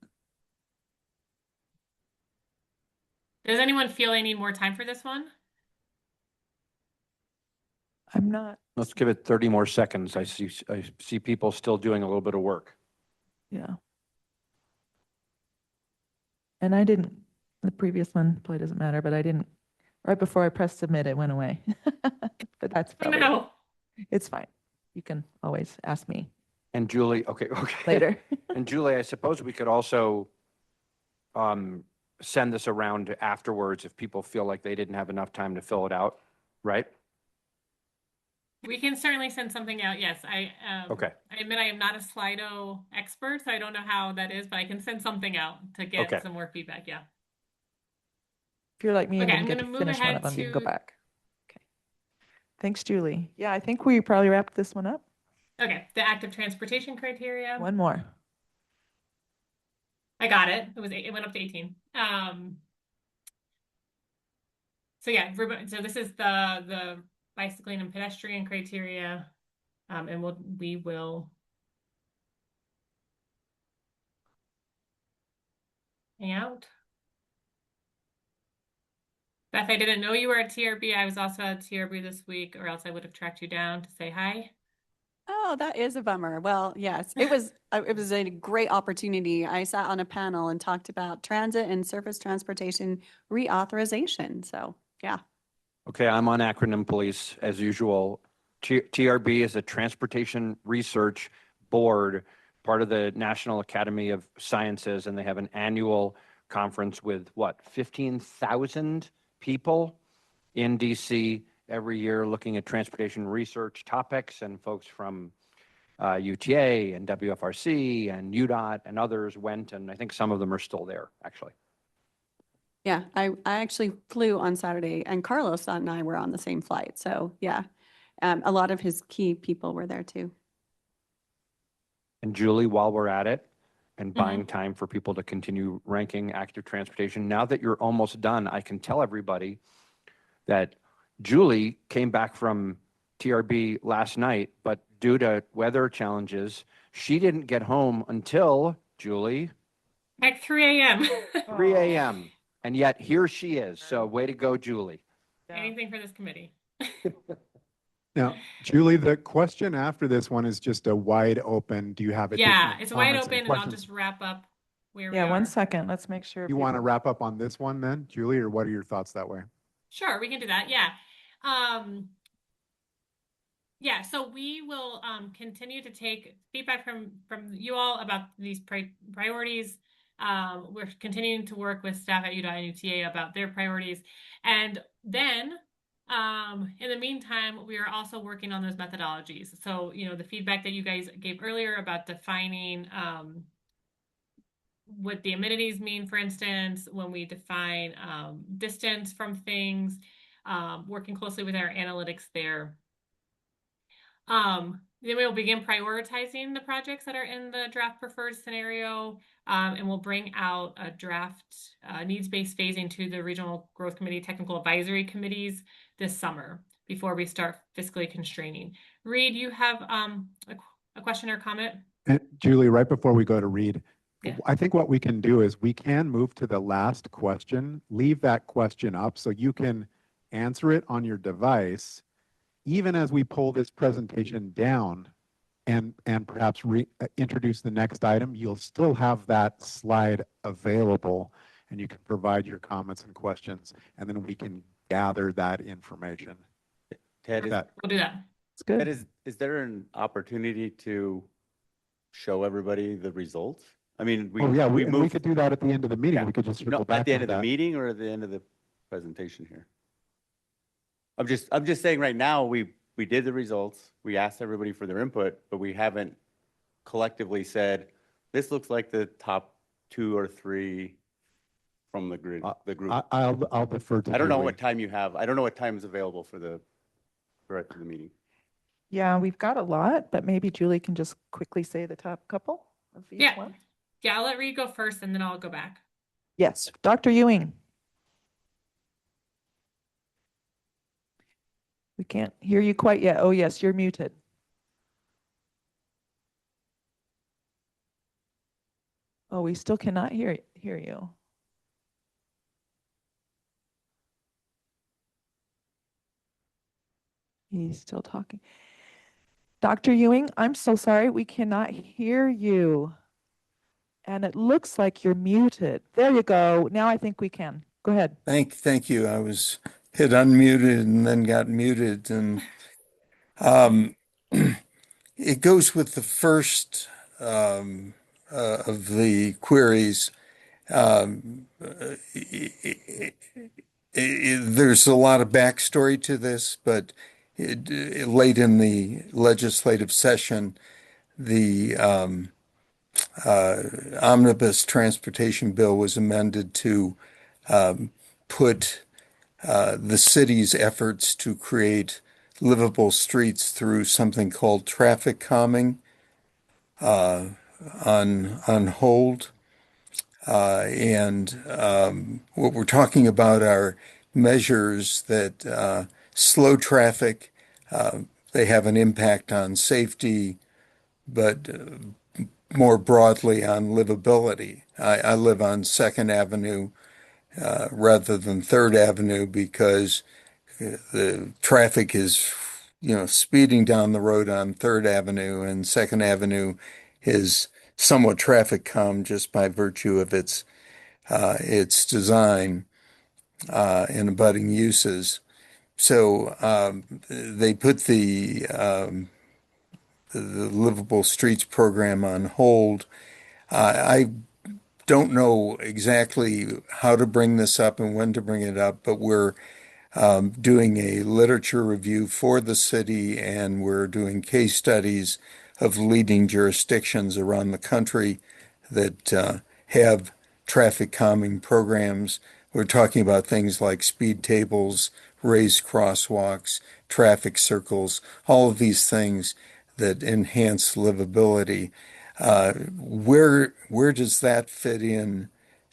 Does anyone feel they need more time for this one? I'm not. Let's give it 30 more seconds. I see people still doing a little bit of work. Yeah. And I didn't, the previous one probably doesn't matter, but I didn't, right before I pressed submit, it went away. But that's probably, it's fine. You can always ask me And Julie, okay. later. And Julie, I suppose we could also send this around afterwards if people feel like they didn't have enough time to fill it out, right? We can certainly send something out. Yes, Okay. I admit I am not a Slido expert, so I don't know how that is, but I can send something out to get some more feedback. Yeah. If you're like me and Okay, didn't I'm get gonna to move finish one ahead of them, you can go to- back. Okay. Thanks, Julie. Yeah, I think we probably wrapped this one up. Okay, the active transportation criteria. One more. I got it. It went up to 18. So yeah, so this is the bicycling and pedestrian criteria, and we will hang out. Beth, I didn't know you were at TRB. I was also at TRB this week, or else I would have tracked you down to say hi. Oh, that is a bummer. Well, yes, it was a great opportunity. I sat on a panel and talked about transit and surface transportation reauthorization. So, yeah. Okay, I'm on acronym police as usual. TRB is a Transportation Research Board, part of the National Academy of Sciences, and they have an annual conference with 15,000 people in DC every year looking at transportation research topics, and folks from UTA and WFRC and UDOT and others went, and I think some of them are still there, actually. Yeah, I actually flew on Saturday and Carlos and I were on the same flight. So yeah, a lot of his key people were there too. And Julie, while we're at it and Mm-hmm. buying time for people to continue ranking active transportation, now that you're almost done, I can tell everybody that Julie came back from TRB last night, but due to weather challenges, she didn't get home until, Julie, At 3 a.m. 3 a.m. And yet here she is. So way to go, Julie. Anything for this committee. Now, Julie, the question after this one is just a wide open, do you have additional Yeah, it's wide comments open, and I'll questions? just wrap up where Yeah, we one are. second. Let's make sure. You want to people- wrap up on this one then, Julie, or what are your thoughts that way? Sure, we can do that. Yeah. Yeah, so we will continue to take feedback from you all about these priorities. We're continuing to work with staff at UDOT and UTA about their priorities. And then in the meantime, we are also working on those methodologies. So, you know, the feedback that you guys gave earlier about defining what the amenities mean, for instance, when we define distance from things, working closely with our analytics there. Then we'll begin prioritizing the projects that are in the draft preferred scenario, and we'll bring out a draft needs-based phasing to the Regional Growth Committee Technical Advisory Committees this summer before we start fiscally constraining. Reed, you have a question or comment? And Julie, right before we go to Reed, Yeah. I think what we can do is we can move to the last question, leave that question up so you can answer it on your device, even as we pull this presentation down and perhaps introduce the next item, you'll still have that slide available and you can provide your comments and questions, and then we can gather that information. Ted, We'll do that. It's good. Ted, is there an opportunity to show everybody the results? I mean, Oh yeah, we could do that at the end of the meeting. Yeah. We could just circle No, back at the to end of the that. meeting or at the end of the presentation here? I'm just saying right now, we did the results. We asked everybody for their input, but we haven't collectively said, this looks like the top 2 or 3 from the group. I'll defer to I don't know Julie. what time you have. I don't know what time is available for the rest of the meeting. Yeah, we've got a lot, but maybe Julie can just quickly say the top couple of each Yeah. one. Yeah, I'll let Reed go first and then I'll go back. Yes, Dr. Ewing. We can't hear you quite yet. Oh, yes, you're muted. Oh, we still cannot hear you. He's still talking. Dr. Ewing, I'm so sorry. We cannot hear you. And it looks like you're muted. There you go. Now I think we can. Go ahead. Thank you. I was hit unmuted and then got muted, and it goes with the first of the queries. There's a lot of backstory to this, but late in the legislative session, the omnibus transportation bill was amended to put the city's efforts to create livable streets through something called traffic calming on hold. And what we're talking about are measures that slow traffic. They have an impact on safety, but more broadly on livability. I live on 2nd Avenue rather than 3rd Avenue because the traffic is, speeding down the road on 3rd Avenue, and 2nd Avenue is somewhat traffic calm just by virtue of its design and abutting uses. So they put the Livable Streets program on hold. I don't know exactly how to bring this up and when to bring it up, but we're doing a literature review for the city, and we're doing case studies of leading jurisdictions around the country that have traffic calming programs. We're talking about things like speed tables, raised crosswalks, traffic circles, all of these things that enhance livability. Where does that fit in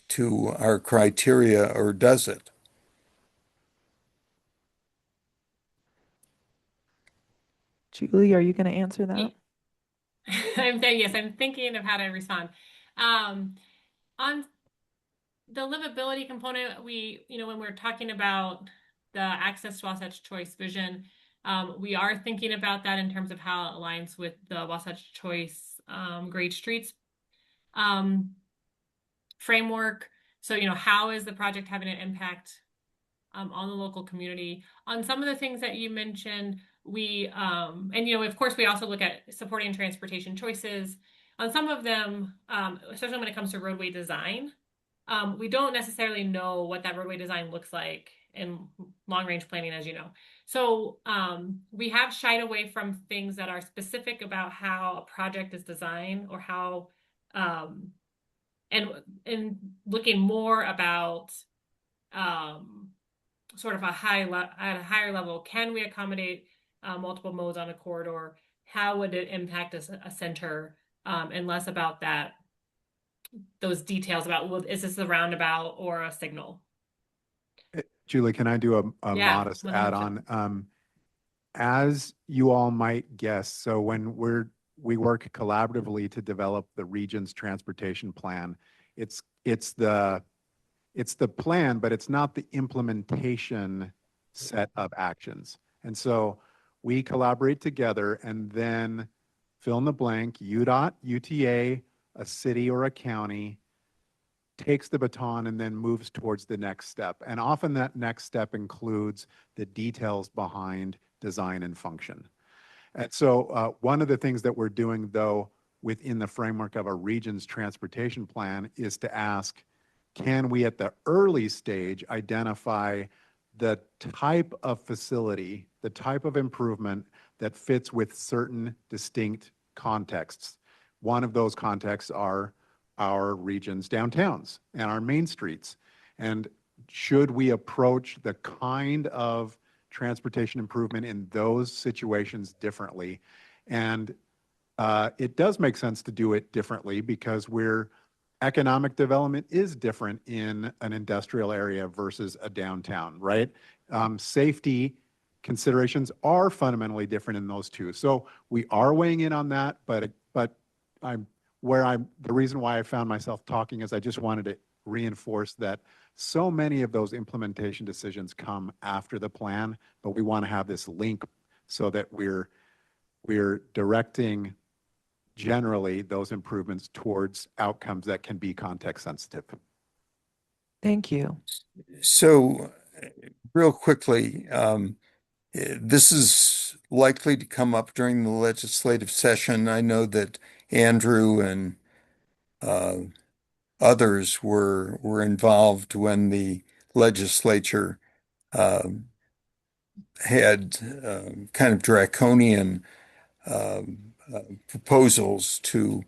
to our criteria, or does it? Julie, are you going to answer that? Yes, I'm thinking of how to respond. On the livability component, when we're talking about the access to Wasatch Choice Vision, we are thinking about that in terms of how it aligns with the Wasatch Choice Great Streets framework. So, how is the project having an impact on the local community? On some of the things that you mentioned, we, of course, we also look at supporting transportation choices. On some of them, especially when it comes to roadway design, we don't necessarily know what that roadway design looks like in long-range planning, as you know. So we have shied away from things that are specific about how a project is designed, or how, and looking more about sort of at a higher level, can we accommodate multiple modes on a corridor? How would it impact a center? And less about those details about, well, is this a roundabout or a signal? Julie, can I do a Yeah, modest 100%. add-on? As you all might guess, so when we work collaboratively to develop the region's transportation plan, it's the plan, but it's not the implementation set of actions. And so we collaborate together, and then fill in the blank, UDOT, UTA, a city or a county takes the baton and then moves towards the next step. And often that next step includes the details behind design and function. And so one of the things that we're doing, though, within the framework of a region's transportation plan is to ask, can we at the early stage identify the type of facility, the type of improvement that fits with certain distinct contexts? One of those contexts are our region's downtowns and our main streets. And should we approach the kind of transportation improvement in those situations differently? And it does make sense to do it differently because economic development is different in an industrial area versus a downtown, right? Safety considerations are fundamentally different in those two. So we are weighing in on that, but the reason why I found myself talking is I just wanted to reinforce that so many of those implementation decisions come after the plan, but we want to have this link so that we're directing generally those improvements towards outcomes that can be context sensitive. Thank you. So, real quickly, this is likely to come up during the legislative session. I know that Andrew and others were involved when the legislature had kind of draconian proposals to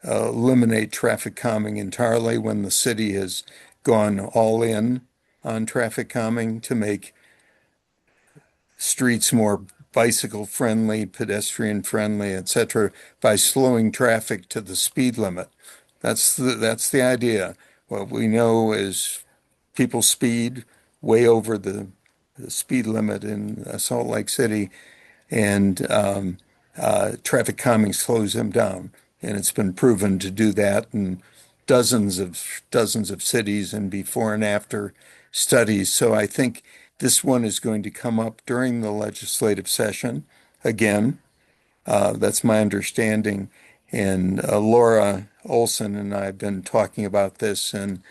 eliminate traffic calming entirely, when the city has gone all in on traffic calming to make streets more bicycle friendly, pedestrian friendly, etc., by slowing traffic to the speed limit. That's the idea. What we know is people speed way over the speed limit in Salt Lake City, and traffic calming slows them down. And it's been proven to do that in dozens of cities and before and after studies. So I think this one is going to come up during the legislative session again. That's my understanding. And Laura Olson and I have been talking about this, and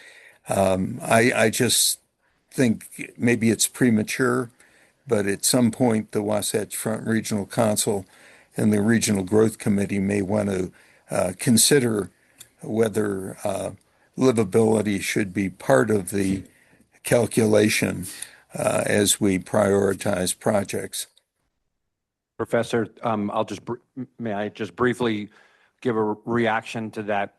I just think maybe it's premature, but at some point the Wasatch Front Regional Council and the Regional Growth Committee may want to consider whether livability should be part of the calculation as we prioritize projects. Professor, may I just briefly give a reaction to that?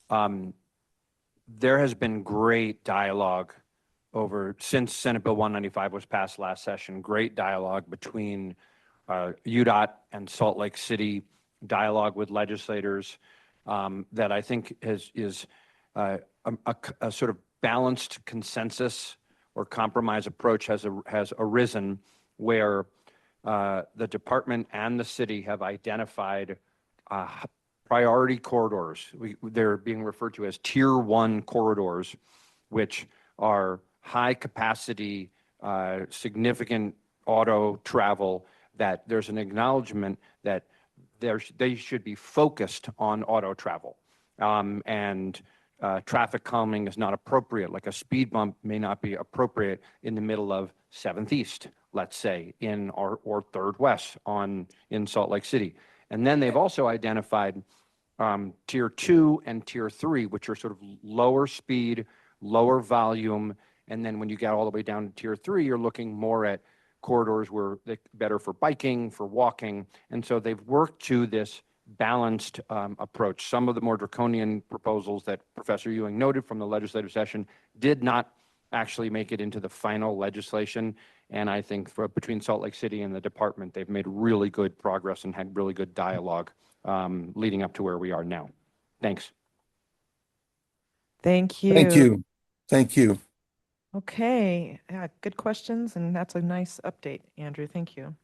There has been great dialogue since Senate Bill 195 was passed last session, great dialogue between UDOT and Salt Lake City, dialogue with legislators that I think is a sort of balanced consensus or compromise approach has arisen where the department and the city have identified priority corridors. They're being referred to as Tier 1 corridors, which are high capacity, significant auto travel, that there's an acknowledgement that they should be focused on auto travel. And traffic calming is not appropriate, like a speed bump may not be appropriate in the middle of 7th East, let's say, or 3rd West in Salt Lake City. And then they've also identified Tier 2 and Tier 3, which are sort of lower speed, lower volume. And then when you get all the way down to Tier 3, you're looking more at corridors where they're better for biking, for walking. And so they've worked to this balanced approach. Some of the more draconian proposals that Professor Ewing noted from the legislative session did not actually make it into the final legislation. And I think between Salt Lake City and the department, they've made really good progress and had really good dialogue leading up to where we are now. Thanks. Thank you. Thank you. Thank you. Okay, yeah, good questions, and that's a nice update, Andrew. Thank you.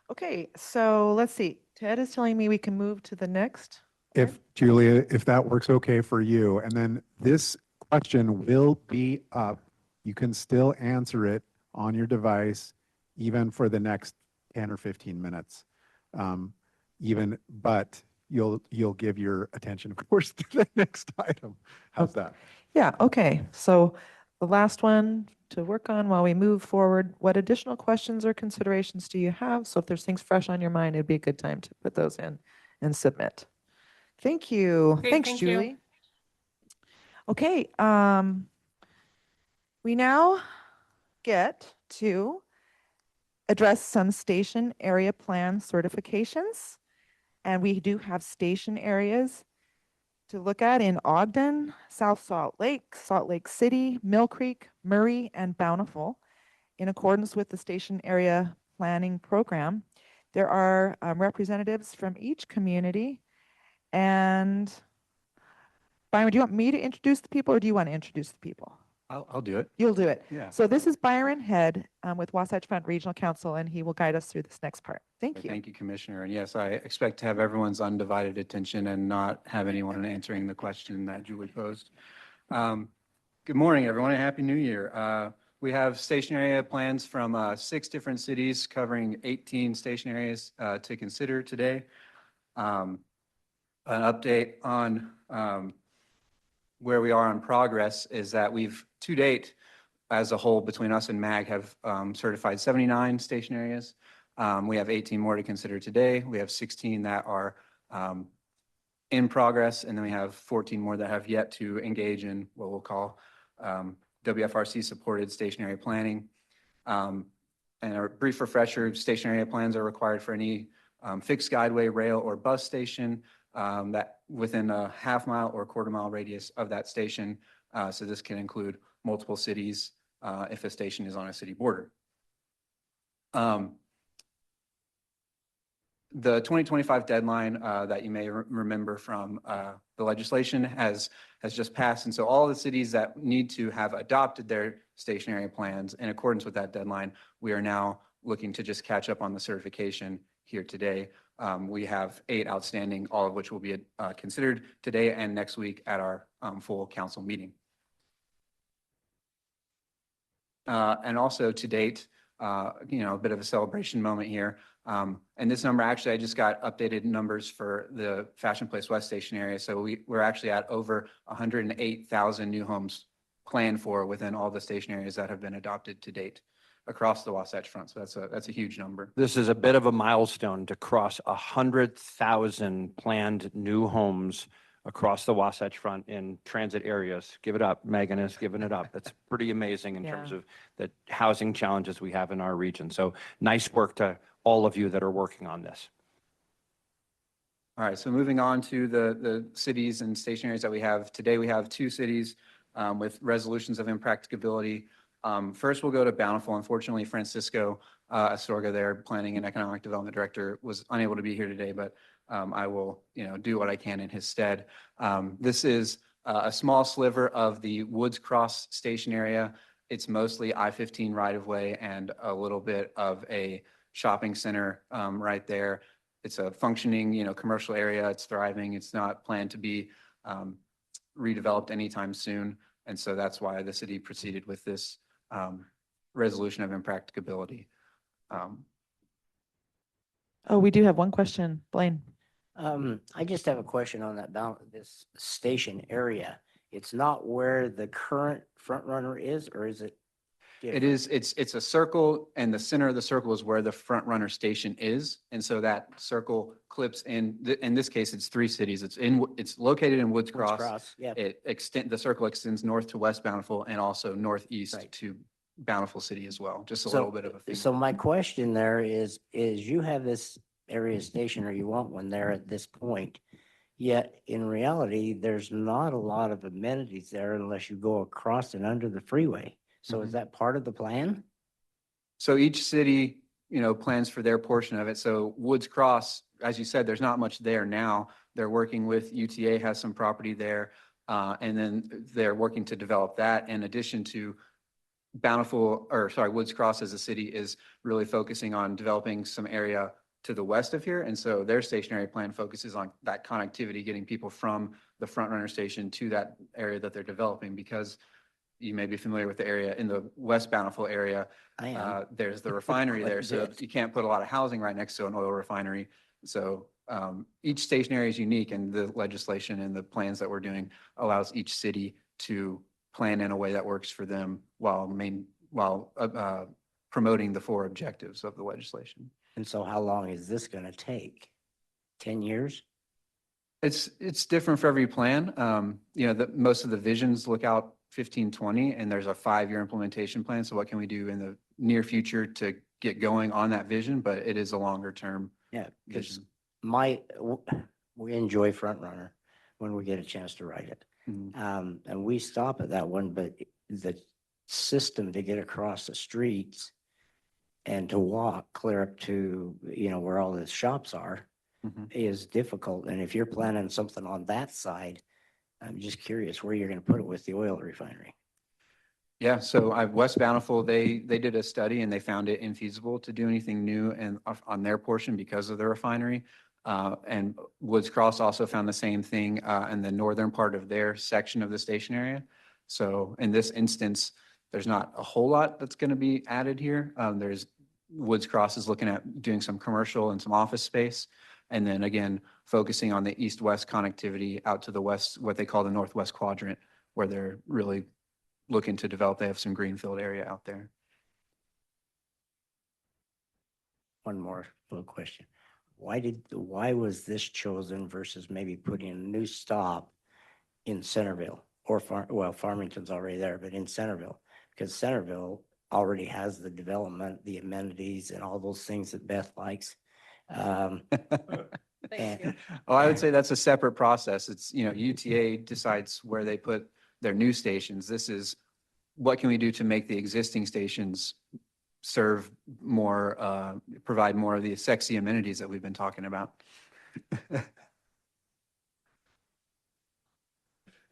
Okay, so let's see. Ted is telling me we can move to the next. If Julia, if that works okay for you, and then this question will be up. You can still answer it on your device, even for the next 10 or 15 minutes. But you'll give your attention, of course, to the next item. How's that? Yeah, okay. So the last one to work on while we move forward, what additional questions or considerations do you have? So if there's things fresh on your mind, it'd be a good time to put those in and submit. Thank you. Great, Thanks, thank Julie. you. Okay, we now get to address some station area plan certifications. And we do have station areas to look at in Ogden, South Salt Lake City, Mill Creek, Murray, and Bountiful. In accordance with the station area planning program, there are representatives from each community. And Byron, do you want me to introduce the people, or do you want to introduce the people? I'll do it. You'll do it. Yeah. So this is Byron Head with Wasatch Front Regional Council, and he will guide us through this next part. Thank you. Thank you, Commissioner. And yes, I expect to have everyone's undivided attention and not have anyone answering the question that Julie posed. Good morning, everyone, and Happy New Year. We have station area plans from 6 different cities covering 18 station areas to consider today. An update on where we are on progress is that we've, to date, as a whole, between us and MAG, have certified 79 station areas. We have 18 more to consider today. We have 16 that are in progress, and then we have 14 more that have yet to engage in what we'll call WFRC-supported station area planning. And a brief refresher, station area plans are required for any fixed guideway, rail, or bus station that within a half-mile or quarter-mile radius of that station. So this can include multiple cities if a station is on a city border. The 2025 deadline that you may remember from the legislation has just passed. And so all the cities that need to have adopted their station area plans in accordance with that deadline, we are now looking to just catch up on the certification here today. We have 8 outstanding, all of which will be considered today and next week at our full council meeting. And also to date, a bit of a celebration moment here. And this number, actually, I just got updated numbers for the Fashion Place West station area. So we're actually at over 108,000 new homes planned for within all the station areas that have been adopted to date across the Wasatch Front. So that's a huge number. This is a bit of a milestone to cross 100,000 planned new homes across the Wasatch Front in transit areas. Give it up. Megan is giving it up. That's pretty amazing in terms of the housing challenges we have in our region. So nice work to all of you that are working on this. All right, so moving on to the cities and station areas that we have today, we have 2 cities with resolutions of impracticability First, we'll go to Bountiful. Unfortunately, Francisco Astorga, their Planning and Economic Development Director, was unable to be here today, but I will, do what I can in his stead. This is a small sliver of the Woods Cross station area. It's mostly I-15 right-of-way and a little bit of a shopping center right there. It's a functioning, commercial area. It's thriving. It's not planned to be redeveloped anytime soon. And so that's why the city proceeded with this resolution of impracticability. Oh, we do have one question, Blaine. I just have a question on this station area. It's not where the current front runner is, or is it? It is, it's a circle, and the center of the circle is where the front runner station is. And so that circle clips in this case, it's 3 cities. It's located in Woods Cross. Yeah. The circle extends north to West Bountiful and also northeast to Bountiful City as well. Just a little bit of a thing. So my question there is you have this area station, or you want one there at this point, yet in reality, there's not a lot of amenities there unless you go across and under the freeway. So is that part of the plan? So each city, plans for their portion of it. So Woods Cross, as you said, there's not much there now. They're working with UTA, has some property there. And then they're working to develop that in addition to Woods Cross as a city is really focusing on developing some area to the west of here. And so their stationary plan focuses on that connectivity, getting people from the front runner station to that area that they're developing, because you may be familiar with the area in the West Bountiful area. There's the refinery there, so you can't put a lot of housing right next to an oil refinery. So each station area is unique, and the legislation and the plans that we're doing allows each city to plan in a way that works for them while promoting the 4 objectives of the legislation. And so how long is this going to take? 10 years? It's different for every plan. Most of the visions look out 15, 20, and there's a 5-year implementation plan. So what can we do in the near future to get going on that vision? But it is a longer term. Yeah, because we enjoy Front Runner when we get a chance to ride it. And we stop at that one, but the system to get across the streets and to walk clear up to, where all the shops are is difficult. And if you're planning something on that side, I'm just curious where you're going to put it with the oil refinery. Yeah, so West Bountiful, they did a study and they found it infeasible to do anything new and on their portion because of the refinery. And Woods Cross also found the same thing in the northern part of their section of the station area. So in this instance, there's not a whole lot that's going to be added here. Woods Cross is looking at doing some commercial and some office space. And then again, focusing on the east-west connectivity out to the west, what they call the northwest quadrant, where they're really looking to develop. They have some greenfield area out there. One more little question. Why was this chosen versus maybe putting a new stop in Centerville or Farmington's already there, but in Centerville? Because Centerville already has the development, the amenities and all those things that Beth likes. Well, I would say that's a separate process. It's, UTA decides where they put their new stations. This is what can we do to make the existing stations serve more, provide more of the sexy amenities that we've been talking about.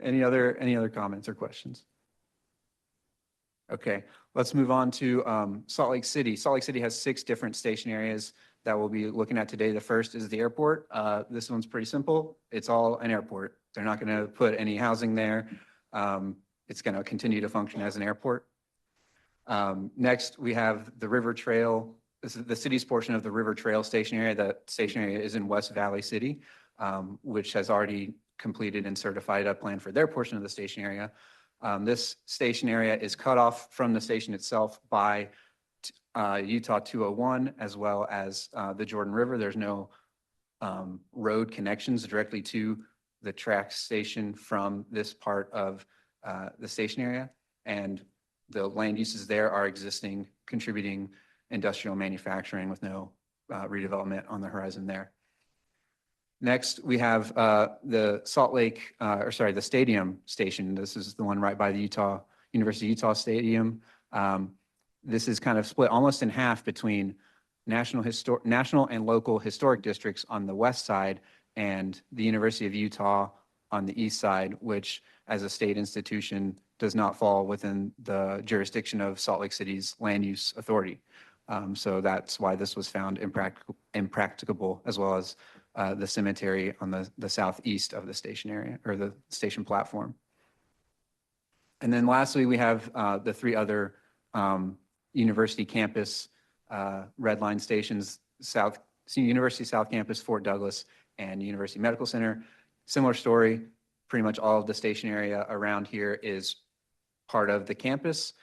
Any other comments or questions? Okay, let's move on to Salt Lake City. Salt Lake City has 6 different station areas that we'll be looking at today. The first is the airport. This one's pretty simple. It's all an airport. They're not going to put any housing there. It's going to continue to function as an airport. Next, we have the River Trail. This is the city's portion of the River Trail station area. That station area is in West Valley City, which has already completed and certified a plan for their portion of the station area. This station area is cut off from the station itself by Utah 201, as well as the Jordan River. There's no road connections directly to the track station from this part of the station area. And the land uses there are existing, contributing industrial manufacturing with no redevelopment on the horizon there. Next, we have the the stadium station. This is the one right by the University of Utah Stadium. This is kind of split almost in half between national and local historic districts on the west side and the University of Utah on the east side, which as a state institution does not fall within the jurisdiction of Salt Lake City's land use authority. So that's why this was found impracticable, as well as the cemetery on the southeast of the station area, or the station platform. And then lastly, we have the three other university campus red line stations, University South Campus, Fort Douglas, and University Medical Center. Similar story, pretty much all of the station area around here is part of the campus.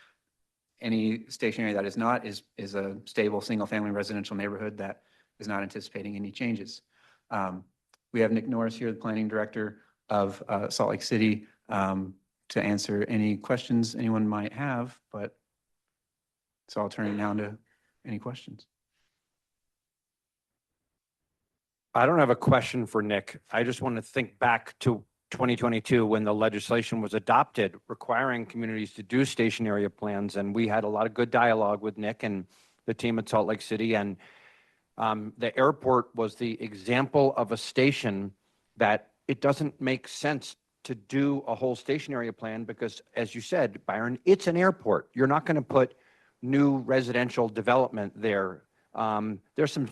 Any station area that is not is a stable single-family residential neighborhood that is not anticipating any changes. We have Nick Norris here, the planning director of Salt Lake City, to answer any questions anyone might have, but so I'll turn it now to any questions. I don't have a question for Nick. I just want to think back to 2022 when the legislation was adopted requiring communities to do station area plans. And we had a lot of good dialogue with Nick and the team at Salt Lake City. And the airport was the example of a station that it doesn't make sense to do a whole station area plan because, as you said, Byron, it's an airport. You're not going to put new residential development there. There's some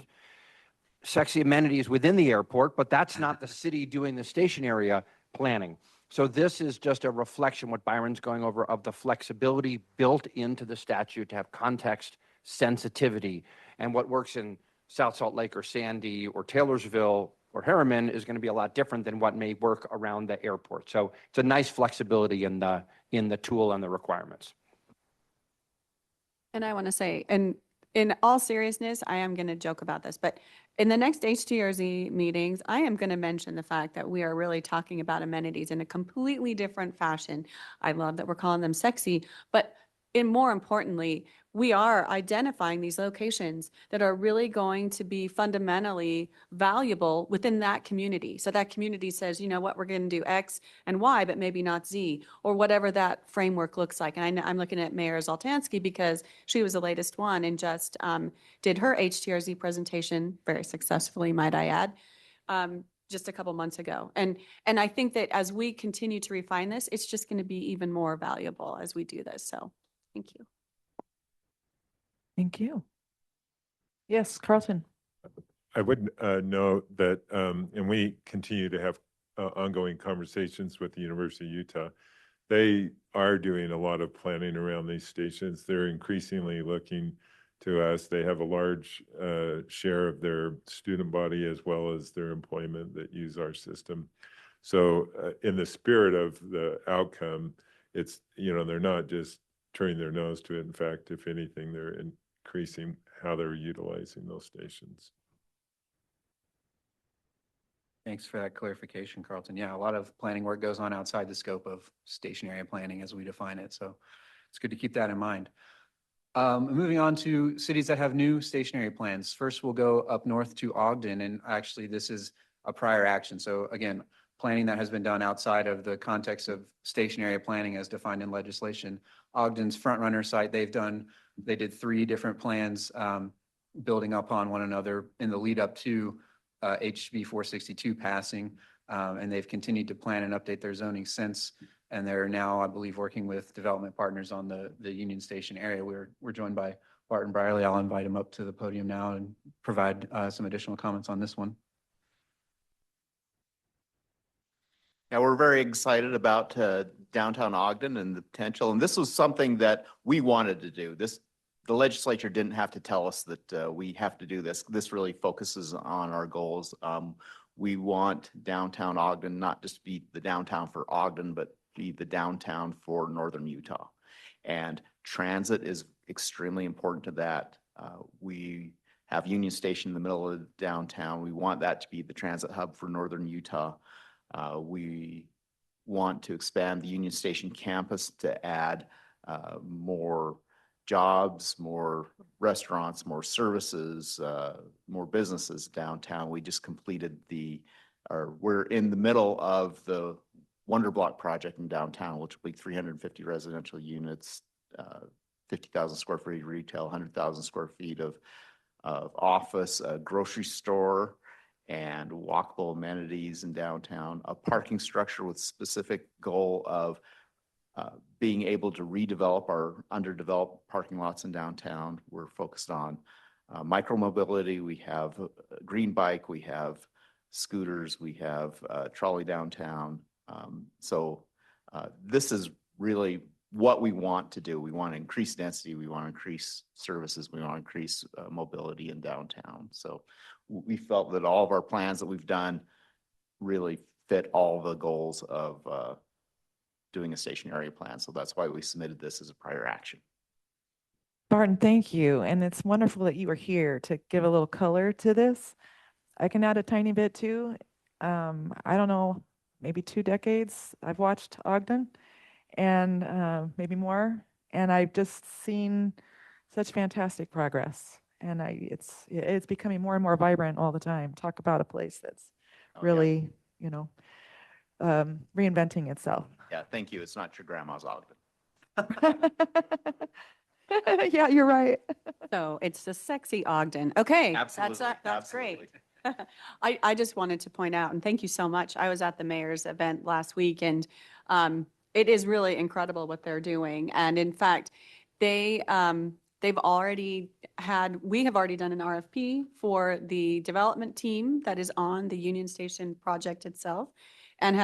sexy amenities within the airport, but that's not the city doing the station area planning. So this is just a reflection, what Byron's going over, of the flexibility built into the statute to have context sensitivity. And what works in South Salt Lake or Sandy or Taylorsville or Harriman is going to be a lot different than what may work around the airport. So it's a nice flexibility in the tool and the requirements. And I want to say, and in all seriousness, I am going to joke about this, but in the next HTRZ meetings, I am going to mention the fact that we are really talking about amenities in a completely different fashion. I love that we're calling them sexy, but more importantly, we are identifying these locations that are really going to be fundamentally valuable within that community. So that community says, you know what, we're going to do X and Y, but maybe not Z, or whatever that framework looks like. And I'm looking at Mayor Zoltansky because she was the latest one and just did her HTRZ presentation very successfully, might I add, just a couple months ago. And I think that as we continue to refine this, it's just going to be even more valuable as we do this. So thank you. Thank you. Yes, Carlton. I would note that, and we continue to have ongoing conversations with the University of Utah. They are doing a lot of planning around these stations. They're increasingly looking to us. They have a large share of their student body as well as their employment that use our system. So in the spirit of the outcome, it's, they're not just turning their nose to it. In fact, if anything, they're increasing how they're utilizing those stations. Thanks for that clarification, Carlton. Yeah, a lot of planning work goes on outside the scope of station area planning as we define it. So it's good to keep that in mind. Moving on to cities that have new stationary plans. First, we'll go up north to Ogden, and actually this is a prior action. So again, planning that has been done outside of the context of station area planning as defined in legislation. Ogden's front runner site, they did 3 different plans building upon one another in the lead up to HB 462 passing, and they've continued to plan and update their zoning since. And they're now, I believe, working with development partners on the Union Station area. We're joined by Barton Brierley. I'll invite him up to the podium now and provide some additional comments on this one. Yeah, we're very excited about downtown Ogden and the potential. And this was something that we wanted to do. The legislature didn't have to tell us that we have to do this. This really focuses on our goals. We want downtown Ogden not just to be the downtown for Ogden, but be the downtown for Northern Utah. And transit is extremely important to that. We have Union Station in the middle of downtown. We want that to be the transit hub for Northern Utah. We want to expand the Union Station campus to add more jobs, more restaurants, more services, more businesses downtown. We just completed we're in the middle of the Wonder Block project in downtown, which will be 350 residential units, 50,000 square feet of retail, 100,000 square feet of office, a grocery store, and walkable amenities in downtown, a parking structure with specific goal of being able to redevelop our underdeveloped parking lots in downtown. We're focused on micromobility. We have green bike, we have scooters, we have trolley downtown. So this is really what we want to do. We want to increase density, we want to increase services, we want to increase mobility in downtown. So we felt that all of our plans that we've done really fit all the goals of doing a stationary plan. So that's why we submitted this as a prior action. Barton, thank you. And it's wonderful that you were here to give a little color to this. I can add a tiny bit too. I don't know, maybe 2 decades I've watched Ogden, and maybe more. And I've just seen such fantastic progress. And it's becoming more and more vibrant all the time. Talk about a place that's really, you know, reinventing itself. Yeah, thank you. It's not your grandma's Ogden. Yeah, you're right. So it's the sexy Ogden. Okay. Absolutely, That's great. I just wanted to point out, and thank you so much. I was at the mayor's event last week, and it is really incredible what they're doing. And in fact, we have already done an RFP for the development team that is on the Union Station project itself, and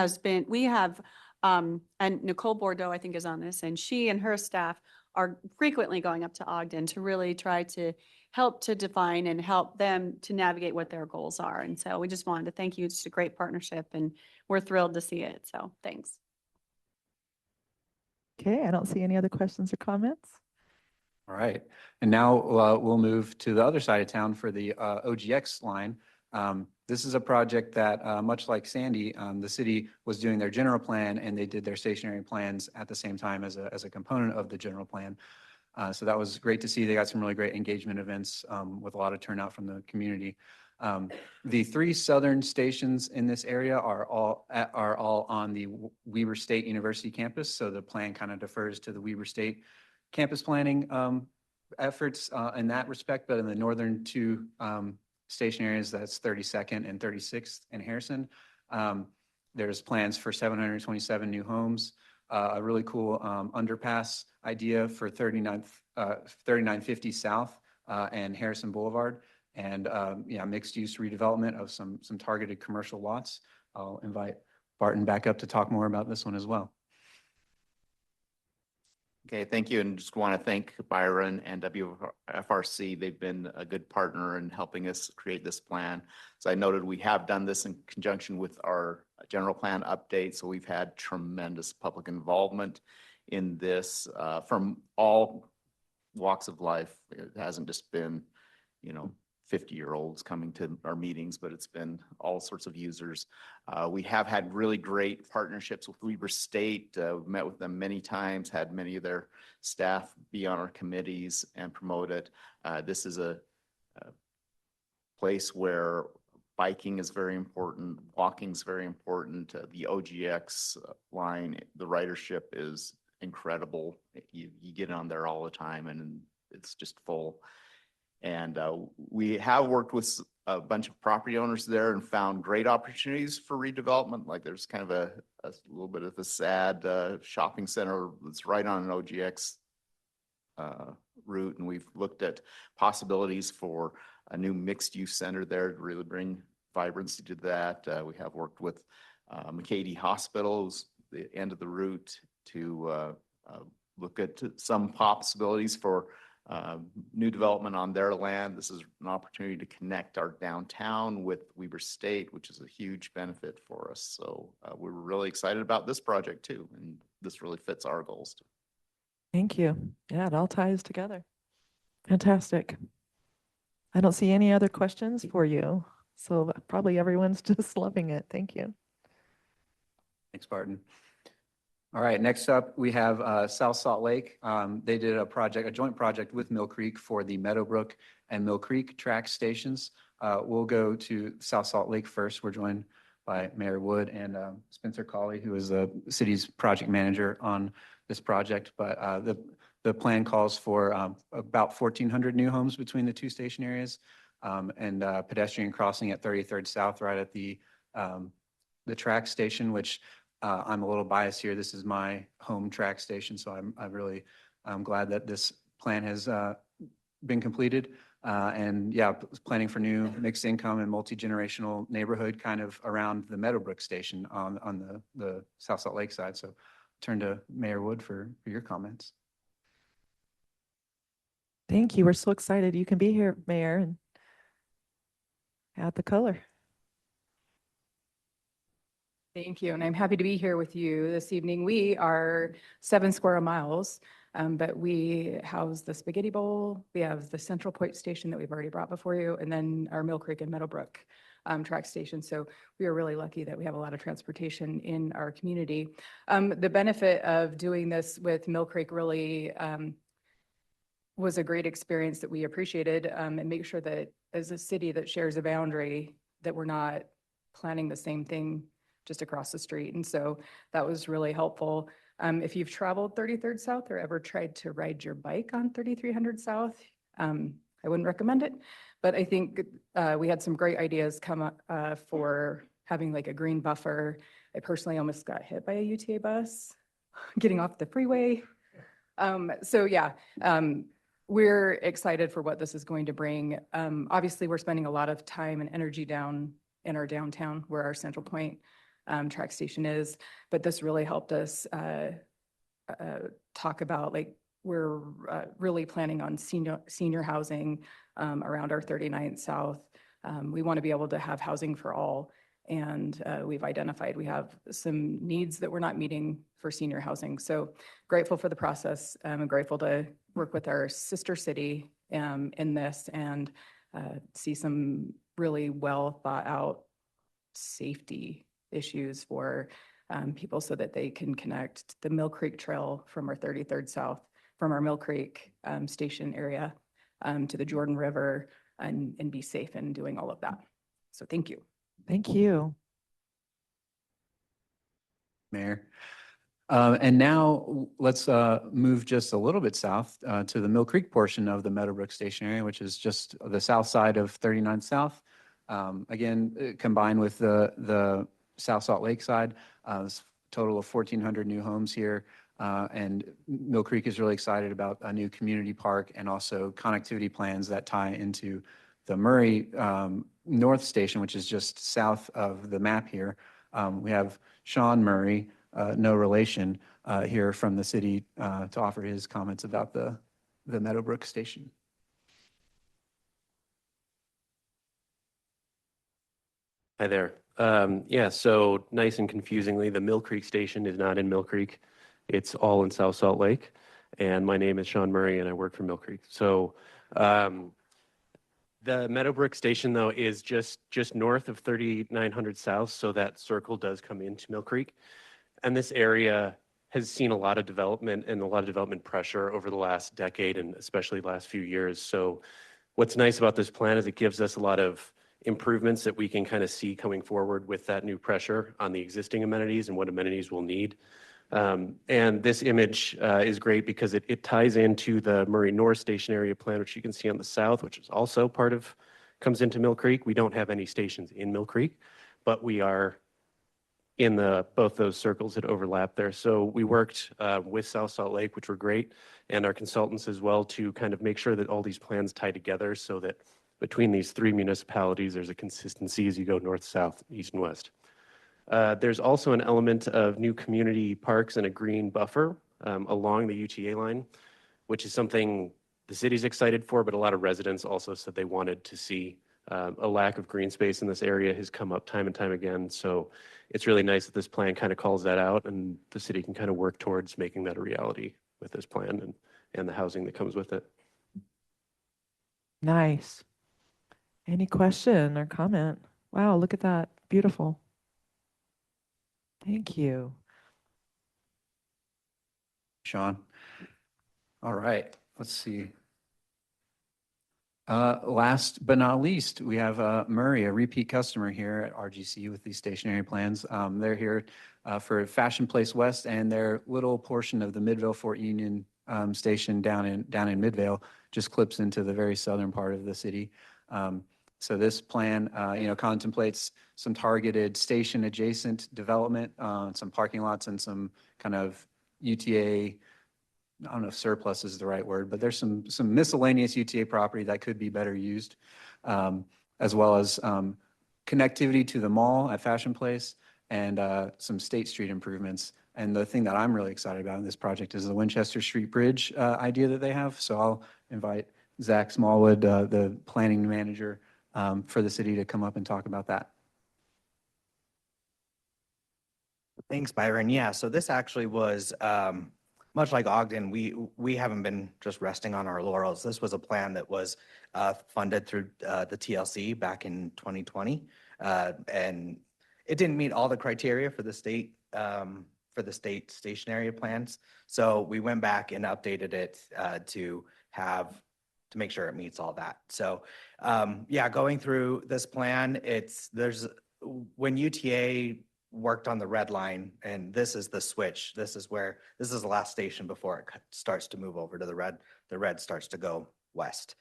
and Nicole Bordeaux, I think, is on this, and she and her staff are frequently going up to Ogden to really try to help to define and help them to navigate what their goals are. And so we just wanted to thank you. It's a great partnership, and we're thrilled to see it. So thanks. Okay, I don't see any other questions or comments. All right. And now we'll move to the other side of town for the OGX line. This is a project that, much like Sandy, the city was doing their general plan, and they did their stationary plans at the same time as a component of the general plan. So that was great to see. They got some really great engagement events with a lot of turnout from the community. The 3 southern stations in this area are all on the Weber State University campus. So the plan kind of defers to the Weber State campus planning efforts in that respect. But in the northern 2 station areas, that's 32nd and 36th in Harrison, there's plans for 727 new homes, a really cool underpass idea for 3950 South and Harrison Boulevard, and mixed use redevelopment of some targeted commercial lots. I'll invite Barton back up to talk more about this one as well. Okay, thank you. And just want to thank Byron and WFRC. They've been a good partner in helping us create this plan. As I noted, we have done this in conjunction with our general plan update. So we've had tremendous public involvement in this from all walks of life. It hasn't just been, 50-year-olds coming to our meetings, but it's been all sorts of users. We have had really great partnerships with Weber State. We've met with them many times, had many of their staff be on our committees and promote it. This is a place where biking is very important, walking is very important. The OGX line, the ridership is incredible. You get on there all the time, and it's just full. And we have worked with a bunch of property owners there and found great opportunities for redevelopment. Like there's kind of a little bit of a sad shopping center that's right on an OGX route. And we've looked at possibilities for a new mixed use center there to really bring vibrancy to that. We have worked with McCady Hospitals, the end of the route, to look at some possibilities for new development on their land. This is an opportunity to connect our downtown with Weber State, which is a huge benefit for us. So we're really excited about this project too, and this really fits our goals too. Thank you. Yeah, it all ties together. Fantastic. I don't see any other questions for you. So probably everyone's just loving it. Thank you. Thanks, Barton. All right, next up, we have South Salt Lake. They did a joint project with Mill Creek for the Meadowbrook and Mill Creek track stations. We'll go to South Salt Lake first. We're joined by Mayor Wood and Spencer Cawley, who is the city's project manager on this project. But The plan calls for about 1,400 new homes between the two station areas, and pedestrian crossing at 33rd South, right at the track station, which I'm a little biased here. This is my home track station, so I'm glad that this plan has been completed. And yeah, planning for new mixed income and multi-generational neighborhood kind of around the Meadowbrook station on the South Salt Lake side. So turn to Mayor Wood for your comments. Thank you. We're so excited you can be here, Mayor, and add the color. Thank you, and I'm happy to be here with you this evening. We are 7 square miles, but we house the Spaghetti Bowl. We have the Central Point Station that we've already brought before you, and then our Mill Creek and Meadowbrook track station. So we are really lucky that we have a lot of transportation in our community. The benefit of doing this with Mill Creek really was a great experience that we appreciated, and make sure that as a city that shares a boundary, that we're not planning the same thing just across the street. And so that was really helpful. If you've traveled 33rd South or ever tried to ride your bike on 3300 South, I wouldn't recommend it. But I think we had some great ideas come up for having like a green buffer. I personally almost got hit by a UTA bus getting off the freeway. So yeah, we're excited for what this is going to bring. Obviously, we're spending a lot of time and energy down in our downtown where our Central Point track station is, but this really helped us talk about, like, we're really planning on senior housing around our 39th South. We want to be able to have housing for all, and we've identified we have some needs that we're not meeting for senior housing. So grateful for the process. I'm grateful to work with our sister city in this and see some really well thought out safety issues for people so that they can connect the Mill Creek Trail from our 33rd South, from our Mill Creek station area to the Jordan River and be safe in doing all of that. So thank you. Thank you. Mayor. And now let's move just a little bit south to the Mill Creek portion of the Meadowbrook Station area, which is just the south side of 39 South. Again, combined with the South Salt Lake side, total of 1,400 new homes here. And Mill Creek is really excited about a new community park and also connectivity plans that tie into the Murray North Station, which is just south of the map here. We have Sean Murray, no relation, here from the city to offer his comments about the Meadowbrook Station. Hi there. Yeah, so nice and confusingly, the Mill Creek Station is not in Mill Creek. It's all in South Salt Lake. And my name is Sean Murray, and I work for Mill Creek. So the Meadowbrook Station, though, is just north of 3900 South, so that circle does come into Mill Creek. And this area has seen a lot of development and a lot of development pressure over the last decade and especially the last few years. So what's nice about this plan is it gives us a lot of improvements that we can kind of see coming forward with that new pressure on the existing amenities and what amenities we'll need. And this image is great because it ties into the Murray North Station area plan, which you can see on the south, which is also comes into Mill Creek. We don't have any stations in Mill Creek, but we are in both those circles that overlap there. So we worked with South Salt Lake, which were great, and our consultants as well, to kind of make sure that all these plans tie together so that between these three municipalities, there's a consistency as you go north, south, east, and west. There's also an element of new community parks and a green buffer along the UTA line, which is something the city's excited for, but a lot of residents also said they wanted to see. A lack of green space in this area has come up time and time again. So it's really nice that this plan kind of calls that out, and the city can kind of work towards making that a reality with this plan and the housing that comes with it. Nice. Any question or comment? Wow, look at that. Beautiful. Thank you. Sean. All right, let's see. Last but not least, we have Murray, a repeat customer here at RGC with these stationary plans. They're here for Fashion Place West and their little portion of the Midvale Fort Union station down in Midvale just clips into the very southern part of the city. So this plan, contemplates some targeted station adjacent development, some parking lots and some kind of UTA, I don't know if surplus is the right word, but there's some miscellaneous UTA property that could be better used, as well as connectivity to the mall at Fashion Place and some State Street improvements. And the thing that I'm really excited about in this project is the Winchester Street Bridge idea that they have. So I'll invite Zach Smallwood, the planning manager for the city, to come up and talk about that. Thanks, Byron. Yeah, so this actually was, much like Ogden, we haven't been just resting on our laurels. This was a plan that was funded through the TLC back in 2020. And it didn't meet all the criteria for the state station area plans. So we went back and updated it to make sure it meets all that. So yeah, going through this plan, when UTA worked on the red line, and this is the switch. This is the last station before it starts to move over to the red. The red starts to go west.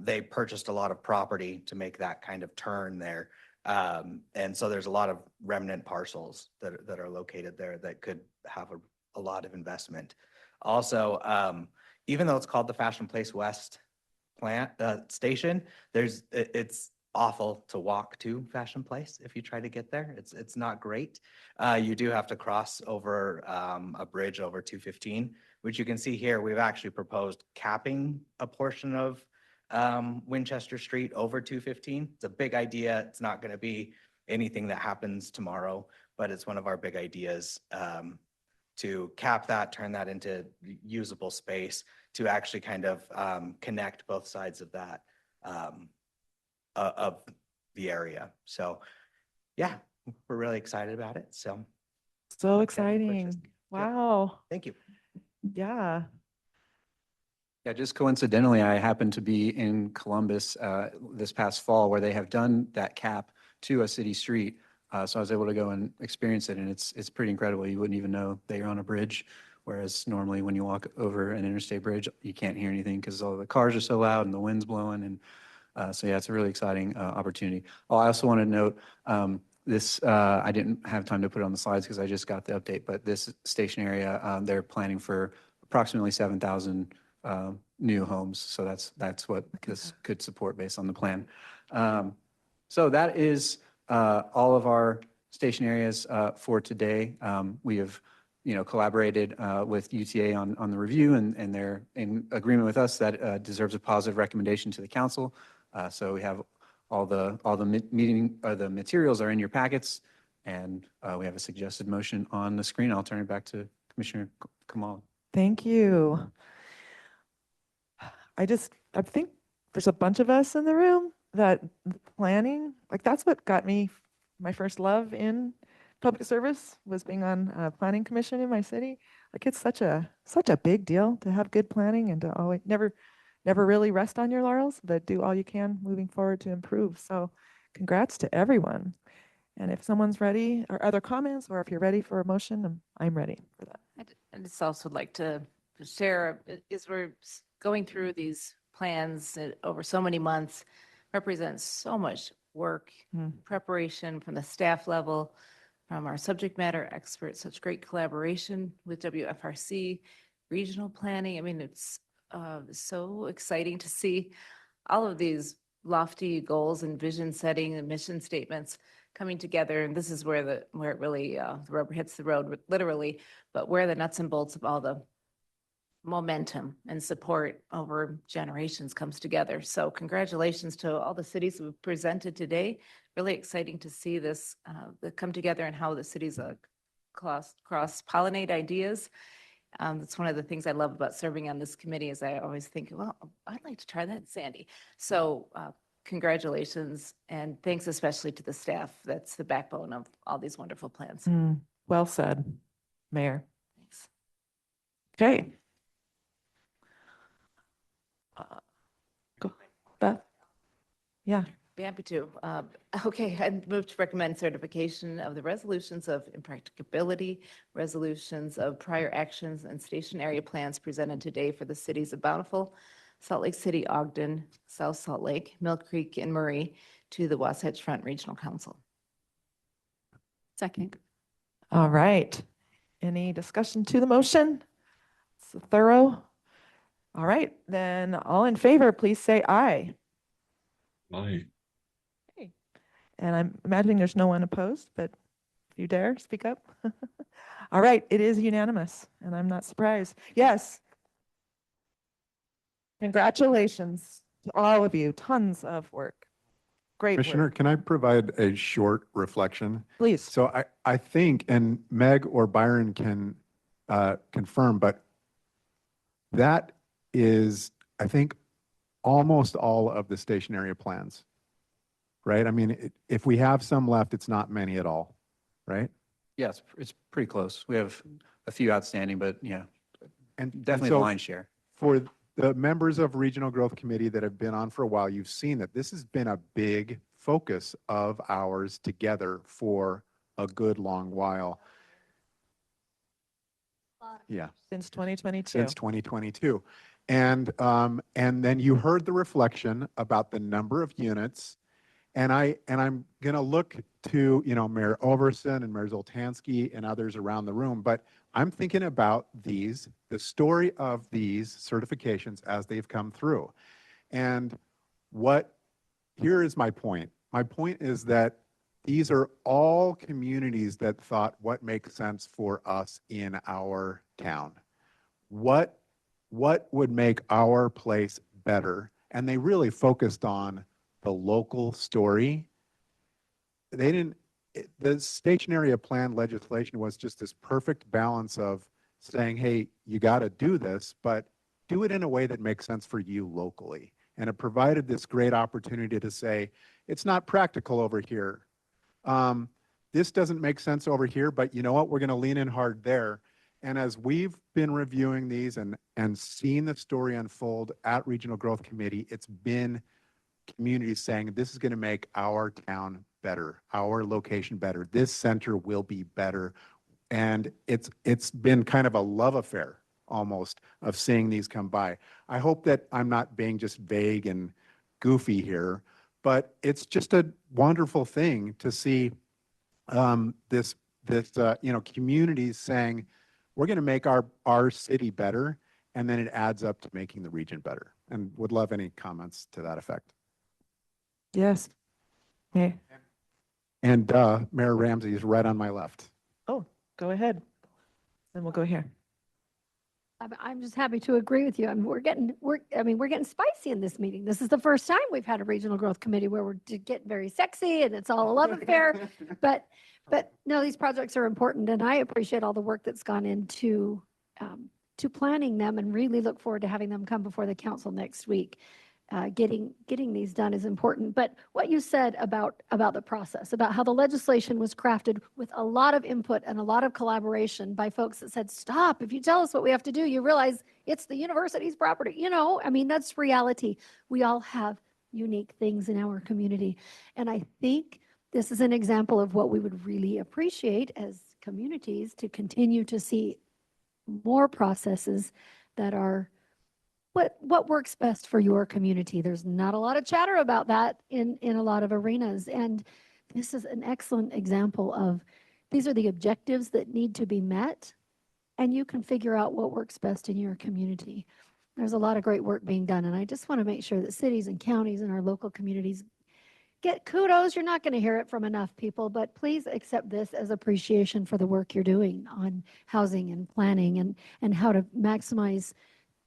They purchased a lot of property to make that kind of turn there. And so there's a lot of remnant parcels that are located there that could have a lot of investment. Also, even though it's called the Fashion Place West station, it's awful to walk to Fashion Place if you try to get there. It's not great. You do have to cross over a bridge over 215, which you can see here. We've actually proposed capping a portion of Winchester Street over 215. It's a big idea. It's not going to be anything that happens tomorrow, but it's one of our big ideas to cap that, turn that into usable space to actually kind of connect both sides of that of the area. So yeah, we're really excited about it. So exciting. Wow. Thank you. Yeah. Yeah, just coincidentally, I happened to be in Columbus this past fall where they have done that cap to a city street. So I was able to go and experience it, and it's pretty incredible. You wouldn't even know that you're on a bridge, whereas normally when you walk over an interstate bridge, you can't hear anything because all the cars are so loud and the wind's blowing. And so yeah, it's a really exciting opportunity. Oh, I also want to note this, I didn't have time to put it on the slides because I just got the update, but this station area, they're planning for approximately 7,000 new homes. So that's what this could support based on the plan. So that is all of our station areas for today. We have, collaborated with UTA on the review, and they're in agreement with us that deserves a positive recommendation to the council. So we have all the the materials are in your packets, and we have a suggested motion on the screen. I'll turn it back to Commissioner Kamal. Thank you. I think there's a bunch of us in the room that planning, like that's what got me my first love in public service, was being on a planning commission in my city. Like it's such a big deal to have good planning and to always never really rest on your laurels, but do all you can moving forward to improve. So congrats to everyone. And if someone's ready, or other comments, or if you're ready for a motion, I'm ready for that. I just also like to share, as we're going through these plans over so many months, represents so much work, preparation from the staff level, from our subject matter experts, such great collaboration with WFRC, regional planning. I mean, it's so exciting to see all of these lofty goals and vision setting and mission statements coming together. And this is where it really, the rubber hits the road, literally, but where the nuts and bolts of all the momentum and support over generations comes together. So congratulations to all the cities who presented today. Really exciting to see this come together and how the cities cross-pollinate ideas. That's one of the things I love about serving on this committee is I always think, well, I'd like to try that in Sandy. So congratulations, and thanks especially to the staff. That's the backbone of all these wonderful plans. Well said, Mayor. Thanks. Okay. Go, Beth. Yeah. Be happy to. Okay, I move to recommend certification of the resolutions of impracticability, resolutions of prior actions, and station area plans presented today for the cities of Bountiful, Salt Lake City, Ogden, South Salt Lake, Mill Creek, and Murray to the Wasatch Front Regional Council. Second. All right. Any discussion to the motion? It's thorough. All right, then all in favor, please say aye. Aye. And I'm imagining there's no one opposed, but if you dare, speak up. All right, it is unanimous, and I'm not surprised. Yes. Congratulations to all of you. Tons of work. Great Commissioner, work. can I provide a short reflection? Please. So I think, and Meg or Byron can confirm, but that is, I think, almost all of the station area plans, right? I mean, if we have some left, it's not many at all, right? Yes, it's pretty close. We have a few outstanding, but yeah, And definitely so the lion's share. For the members of Regional Growth Committee that have been on for a while, you've seen that this has been a big focus of ours together for a good long while. Yeah. Since 2022. Since 2022. And then you heard the reflection about the number of units. And I'm going to look to, Mayor Overson and Mayor Zoltansky and others around the room, but I'm thinking about the story of these certifications as they've come through. And here is my point. My point is that these are all communities that thought what makes sense for us in our town. What would make our place better? And they really focused on the local story. The station area plan legislation was just this perfect balance of saying, hey, you got to do this, but do it in a way that makes sense for you locally. And it provided this great opportunity to say, it's not practical over here. This doesn't make sense over here, but you know what? We're going to lean in hard there. And as we've been reviewing these and seeing the story unfold at Regional Growth Committee, it's been communities saying this is going to make our town better, our location better. This center will be better. And it's been kind of a love affair almost of seeing these come by. I hope that I'm not being just vague and goofy here, but it's just a wonderful thing to see this communities saying we're going to make our city better, and then it adds up to making the region better. And would love any comments to that effect. Yes. Okay. And Mayor Ramsey is right on my left. Oh, go ahead. Then we'll go here. I'm just happy to agree with you. I mean, we're getting spicy in this meeting. This is the first time we've had a regional growth committee where we're getting very sexy and it's all a love affair. But no, these projects are important, and I appreciate all the work that's gone into to planning them, and really look forward to having them come before the council next week. Getting these done is important. But what you said about the process, about how the legislation was crafted with a lot of input and a lot of collaboration by folks that said, stop, if you tell us what we have to do, you realize it's the university's property. I mean, that's reality. We all have unique things in our community. And I think this is an example of what we would really appreciate as communities, to continue to see more processes that are what works best for your community. There's not a lot of chatter about that in a lot of arenas. And this is an excellent example of, these are the objectives that need to be met, and you can figure out what works best in your community. There's a lot of great work being done, and I just want to make sure that cities and counties and our local communities get kudos. You're not going to hear it from enough people, but please accept this as appreciation for the work you're doing on housing and planning and how to maximize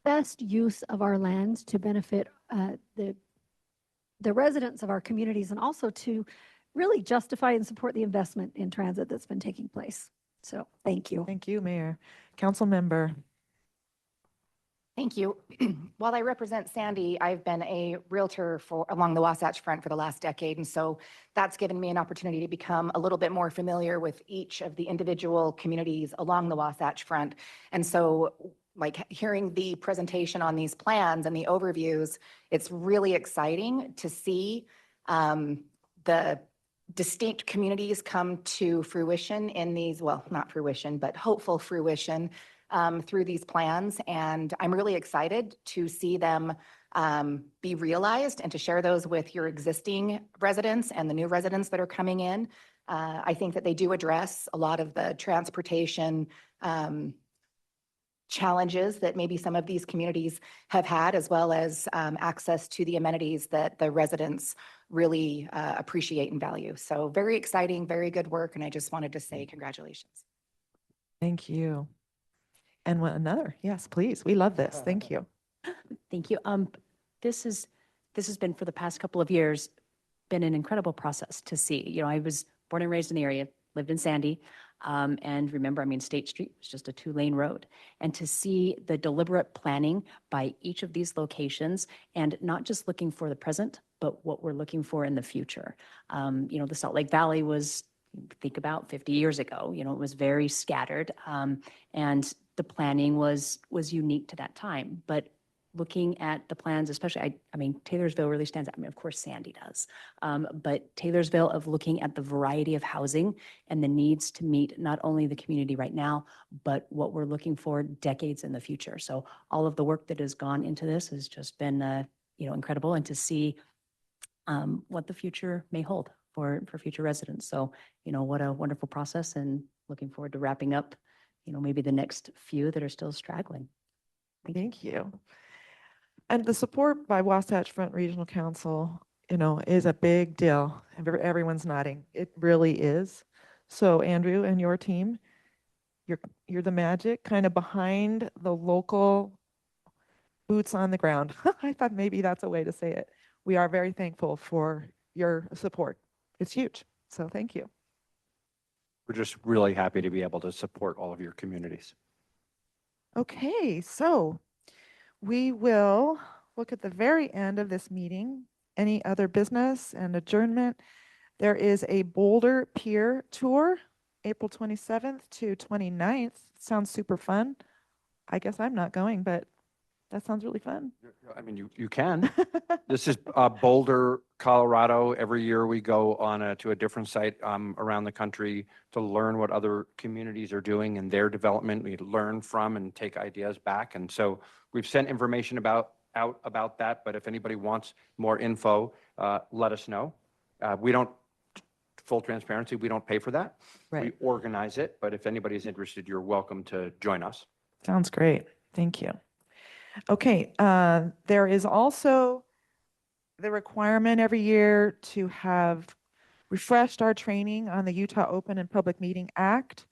best use of our lands to benefit the residents of our communities, and also to really justify and support the investment in transit that's been taking place. So thank you. Thank you, Mayor. Council member. Thank you. While I represent Sandy, I've been a realtor along the Wasatch Front for the last decade. And so that's given me an opportunity to become a little bit more familiar with each of the individual communities along the Wasatch Front. And so, like, hearing the presentation on these plans and the overviews, it's really exciting to see The distinct communities come to fruition in these, well, not fruition, but hopeful fruition through these plans. And I'm really excited to see them be realized and to share those with your existing residents and the new residents that are coming in. I think that they do address a lot of the transportation challenges that maybe some of these communities have had, as well as access to the amenities that the residents really appreciate and value. So very exciting, very good work. And I just wanted to say congratulations. Thank you. And another, yes, please. We love this. Thank you. Thank you. This has been for the past couple of years, been an incredible process to see. You know, I was born and raised in the area, lived in Sandy. And remember, I mean, State Street was just a 2-lane road. And to see the deliberate planning by each of these locations and not just looking for the present, but what we're looking for in the future. You know, the Salt Lake Valley was, think about 50 years ago, you know, it was very scattered. And the planning was unique to that time. But looking at the plans, especially, I mean, Taylorsville really stands out. I mean, of course, Sandy does. But Taylorsville, of looking at the variety of housing and the needs to meet not only the community right now, but what we're looking for decades in the future. So all of the work that has gone into this has just been, you know, incredible. And to see what the future may hold for future residents. So, you know, what a wonderful process, and looking forward to wrapping up, you know, maybe the next few that are still straggling. Thank you. And the support by Wasatch Front Regional Council, you know, is a big deal. Everyone's nodding. It really is. So Andrew and your team, you're the magic kind of behind the local boots on the ground. I thought maybe that's a way to say it. We are very thankful for your support. It's huge. So thank you. We're just really happy to be able to support all of your communities. Okay, so we will look at the very end of this meeting. Any other business and adjournment? There is a Boulder Pier Tour, April 27th to 29th. Sounds super fun. I guess I'm not going, but that sounds really fun. I mean, you can. This is Boulder, Colorado. Every year we go on to a different site around the country to learn what other communities are doing in their development. We learn from and take ideas back. And so we've sent information out about that. But if anybody wants more info, let us know. We don't, full transparency, we don't pay for that. Right. We organize it. But if anybody's interested, you're welcome to join us. Sounds great. Thank you. Okay, there is also the requirement every year to have refreshed our training on the Utah Open and Public Meeting Act.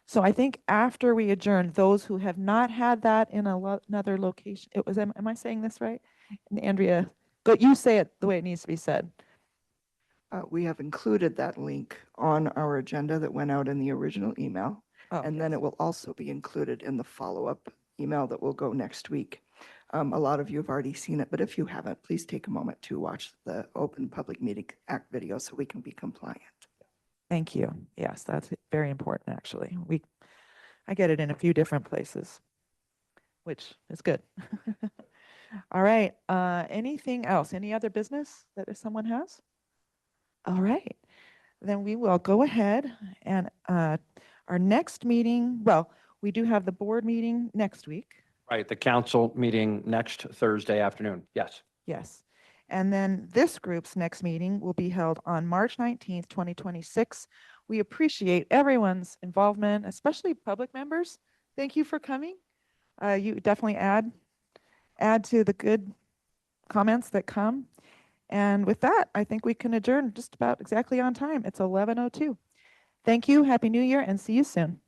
So I think after we adjourn, those who have not had that in another location, it was, am I saying this right? And Andrea, but you say it the way it needs to be said. We have included that link on our agenda that went out in the original email. And then it will also be included in the follow-up email that will go next week. A lot of you have already seen it, but if you haven't, please take a moment to watch the Open Public Meeting Act video so we can be compliant. Thank you. Yes, that's very important, actually. I get it in a few different places, which is good. All right. Anything else? Any other business that if someone has? All right. Then we will go ahead and our next meeting, well, we do have the board meeting next week. Right, the council meeting next Thursday afternoon. Yes. Yes. And then this group's next meeting will be held on March 19th, 2026. We appreciate everyone's involvement, especially public members. Thank you for coming. You definitely add to the good comments that come. And with that, I think we can adjourn just about exactly on time. It's 11:02. Thank you. Happy New Year and see you soon.